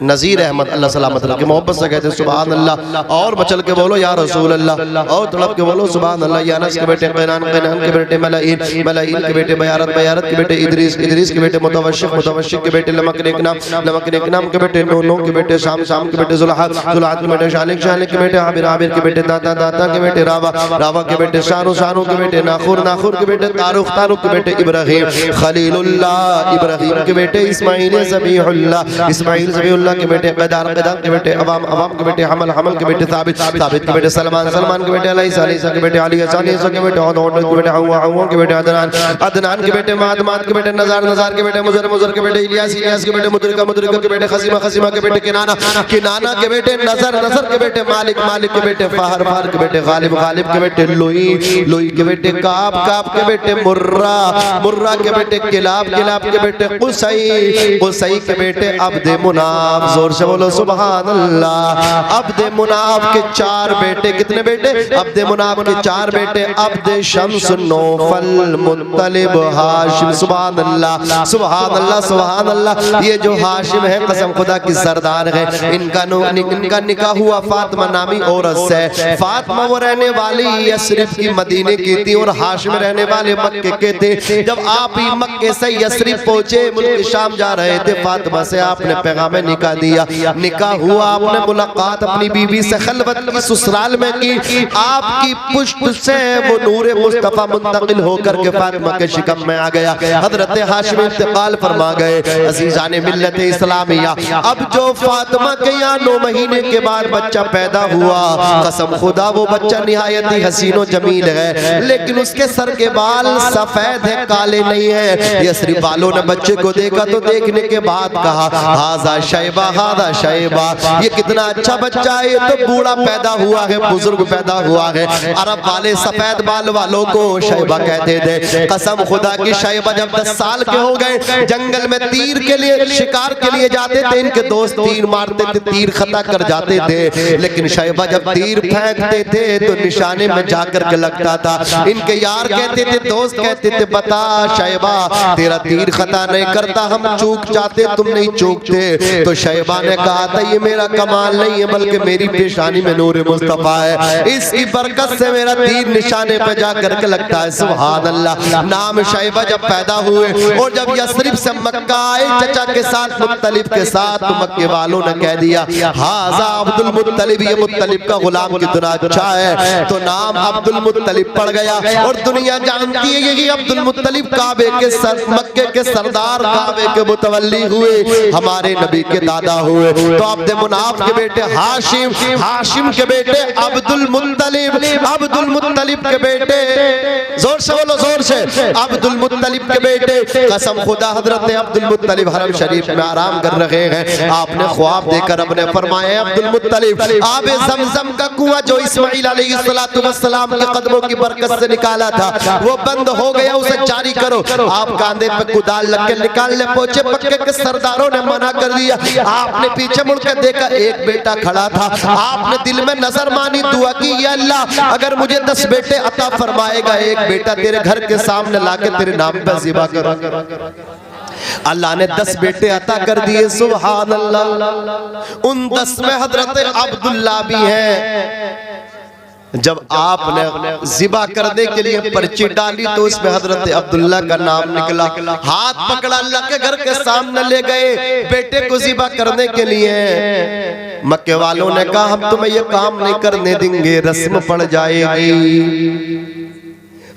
नजीर अहमद, अल्लाह सलामत रखे। मोहब्बत से कहते सुभान अल्लाह, और मचल के बोलो या रसूल अल्लाह, और तड़प के बोलो सुभान अल्लाह। यानस के बेटे कैनान, कैनान के बेटे मलाइल, मलाइल के बेटे बयारत, बयारत के बेटे इदरीस, इदरीस के बेटे मुतवश्शिक, मुतवश्शिक के बेटे लमक निकनाम, लमक निकनाम के बेटे नूह, नूह के बेटे शाम, शाम के बेटे जुल्हा, जुल्हा के बेटे शालिक, शालिक के बेटे आबिर, आबिर के बेटे दाता, दाता के बेटे रावा, रावा के बेटे शारू, शारू के बेटे नाखुर, नाखुर के बेटे तारुक, तारुक के बेटे इब्राहिम, खलीलुल्लाह, इब्राहिम के बेटे इस्माइल, ज़बीहुल्लाह, इस्माइल ज़बीहुल्लाह के बेटे क़दार, क़दार के बेटे अवाम, अवाम के बेटे हमल, हमल के बेटे साबित, साबित के बेटे सलमान, सलमान के बेटे अलैसा, अलैसा के बेटे अली, अलीसा के बेटे औद, औद के बेटे हव्वा, हव्वा के बेटे अदनान, अदनान के बेटे माद, माद के बेटे नज़ार, नज़ार के बेटे मुज़र, मुज़र के बेटे इलियास, इलियास के बेटे मुद्रिका, मुद्रिका के बेटे खसीमा, खसीमा के बेटे किनाना, किनाना के बेटे नज़र, नज़र के बेटे मालिक, मालिक के बेटे फाहर, फाहर के बेटे गालिब, गालिब के बेटे लोई, लोई के बेटे काब, काब के बेटे मुर्रा, मुर्रा के बेटे किलाब, किलाब के बेटे कुसई, कुसई के बेटे अब्द मुनाफ। जोर से बोलो सुभान अल्लाह। अब्द मुनाफ के 4 बेटे, कितने बेटे? अब्द मुनाफ के 4 बेटे अब्द शम्स, नौफल, मुत्तलिब, हाशिम। सुभान अल्लाह, सुभान अल्लाह, सुभान अल्लाह। ये जो हाशिम है कसम खुदा की सरदार है। इनका इनका निकाह हुआ फातिमा नामी औरत से। फातिमा वो रहने वाली यस्रिब की मदीने की थी और हाशिम रहने वाले मक्के के थे। जब आप ही मक्के से यस्रिब पहुंचे, मुल्क शाम जा रहे थे, फातिमा से आपने पैगाम निकाह दिया। निकाह हुआ, आपने मुलाकात अपनी बीवी से खलवत की, ससुराल में की। आपकी पुष्ट से वो नूर मुस्तफा मुंतकिल होकर के फातिमा के शिकम में आ गया। हजरत हाशिम इंतकाल फरमा गए। अजीजाने मिल्लत इस्लामिया, अब जो फातिमा के यहाँ 9 महीने के बाद बच्चा पैदा हुआ, कसम खुदा वो बच्चा निहायत ही हसीनो जमील है, लेकिन उसके सर के बाल सफेद है, काले नहीं है। यस्रिब वालों ने बच्चे को देखा तो देखने के बाद कहा हाजा शैबा, हाजा शैबा, ये कितना अच्छा बच्चा है, ये तो बूढ़ा पैदा हुआ है, बुजुर्ग पैदा हुआ है। अरब वाले सफेद बाल वालों को शैबा कहते थे। कसम खुदा की शैबा जब 10 साल के हो गए, जंगल में तीर के लिए, शिकार के लिए जाते थे, इनके दोस्त तीर मारते थे, तीर खता कर जाते थे, लेकिन शैबा जब तीर फेंकते थे तो निशाने में जाकर के लगता था। इनके यार कहते थे, दोस्त कहते थे, बता शैबा तेरा तीर खता नहीं करता, हम चूक जाते तुम नहीं चूकते। तो शैबा ने कहा था ये मेरा कमाल नहीं है बल्कि मेरी पेशानी में नूर मुस्तफा है, इसकी बरकत से मेरा तीर निशाने पे जाकर के लगता है। सुभान अल्लाह। नाम शैबा जब पैदा हुए और जब यसरिब से मक्का आए चचा के साथ मुत्तलिब के साथ, तो मक्के वालों ने कह दिया हाजा अब्दुल मुत्तलिब, ये मुत्तलिब का गुलाम कितना अच्छा है, तो नाम अब्दुल मुत्तलिब पड़ गया। और दुनिया जानती है कि अब्दुल मुत्तलिब काबे के मक्के के सरदार, काबे के मुतवल्ली हुए, हमारे नबी के दादा हुए। तो अब्द मुनाफ के बेटे हाशिम, हाशिम के बेटे अब्दुल मुत्तलिब, अब्दुल मुत्तलिब के बेटे, जोर से बोलो जोर से, अब्दुल मुत्तलिब के बेटे। कसम खुदा हजरत अब्दुल मुत्तलिब हरम शरीफ में आराम कर रहे हैं, आपने ख्वाब देखकर अपने फरमाया अब्दुल मुत्तलिब आबे ज़मज़म का कुआं जो इस्माइल अलैहिस्सलातु वस्सलाम के कदमों की बरकत से निकाला था वो बंद हो गया, उसे जारी करो। आप कांधे पे कुदाल लग के निकालने पहुंचे, मक्के के सरदारों ने मना कर दिया। आपने पीछे मुड़ के देखा एक बेटा खड़ा था, आपने दिल में नजर मानी, दुआ की या अल्लाह अगर मुझे 10 बेटे अता फरमाएगा, एक बेटा तेरे घर के सामने लाके तेरे नाम पे ज़िबा करो। अल्लाह ने 10 बेटे अता कर दिए। सुभान अल्लाह। उन 10 में हजरत अब्दुल्ला भी है। जब आपने ज़िबा करने के लिए पर्ची डाली तो उसमें हजरत अब्दुल्ला का नाम निकला। हाथ पकड़ा, अल्लाह के घर के सामने ले गए बेटे को ज़िबा करने के लिए। मक्के वालों ने कहा हम तुम्हें ये काम नहीं करने देंगे, रस्म पड़ जाएगी।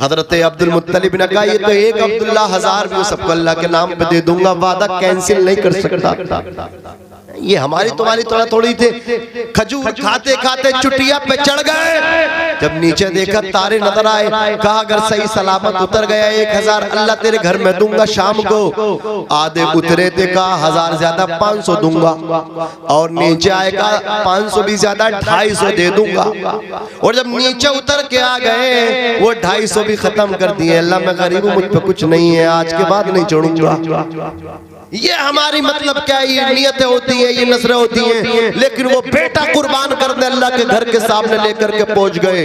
हजरत अब्दुल मुत्तलिब ने कहा ये तो एक अब्दुल्ला 1000 भी सबको अल्लाह के नाम पे दे दूंगा, वादा कैंसिल नहीं कर सकता। ये हमारी तुम्हारी थोड़ा थोड़ी थे। खजूर खाते खाते चुटिया पे चढ़ गए, जब नीचे देखा तारे नजर आए, कहा अगर सही सलामत उतर गया 1000 अल्लाह तेरे घर में दूंगा शाम को। आधे उतरे थे, कहा 1000 ज्यादा 500 दूंगा, और नीचे आएगा 500 भी ज्यादा 250 दे दूंगा। और जब नीचे उतर के आ गए वो 250 भी खत्म कर दिए। अल्लाह मैं गरीब हूं, मुझ पे कुछ नहीं है, आज के बाद नहीं छोड़ूंगा। ये हमारी मतलब क्या है, ये नियतें होती है, ये नजरें होती हैं, लेकिन वो बेटा कुर्बान करने अल्लाह के घर के सामने लेकर के पहुंच गए।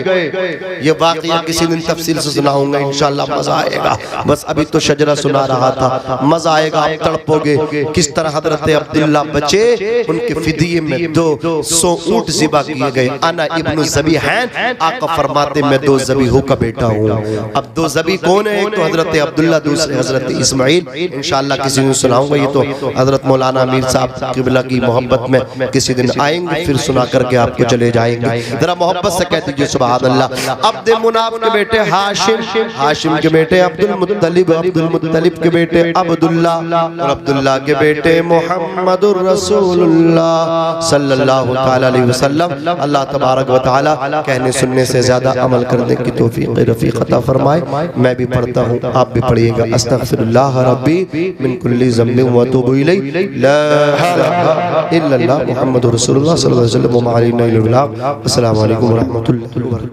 ये वाकया किसी दिन तफसील से सुनाऊंगा इंशाअल्लाह, मजा आएगा। बस अभी तो शजरा सुना रहा था, मजा आएगा, आप तड़पोगे किस तरह हजरत अब्दुल्ला बचे, उनके फिदिये में 200 ऊंट ज़िबा किए गए। अना इब्नु ज़बीहैन, आका फरमाते मैं 2 ज़बीहों का बेटा हूँ। अब 2 ज़बी कौन है, एक तो हजरत अब्दुल्ला, दूसरे हजरत इस्माइल। इंशाअल्लाह किसी दिन सुनाऊंगा। ये तो हजरत मौलाना मीर साहब किबला की मोहब्बत में किसी दिन आएंगे, फिर सुना करके आपको चले जाएंगे। जरा मोहब्बत से कह दीजिए सुभान अल्लाह। अब्द मुनाफ के बेटे हाशिम, हाशिम के बेटे अब्दुल मुत्तलिब, अब्दुल मुत्तलिब के बेटे अब्दुल्ला, और अब्दुल्ला के बेटे मुहम्मदुर रसूलुल्लाह सल्लल्लाहु तआला अलैहि वसल्लम। अल्लाह तबारक व तआला कहने सुनने से ज्यादा अमल करने की तौफीक रफीक अता फरमाए। मैं भी पढ़ता हूँ, आप भी पढ़िएगा। अस्तगफिरुल्लाह रब्बी मिन कुल्ली ज़म्बिन व अतूबु इलैहि, ला इलाहा इल्लल्लाह मुहम्मदुर रसूलुल्लाह सल्लल्लाहु अलैहि वसल्लम। अस्सलामु अलैकुम व रहमतुल्लाहि व बरकातहू।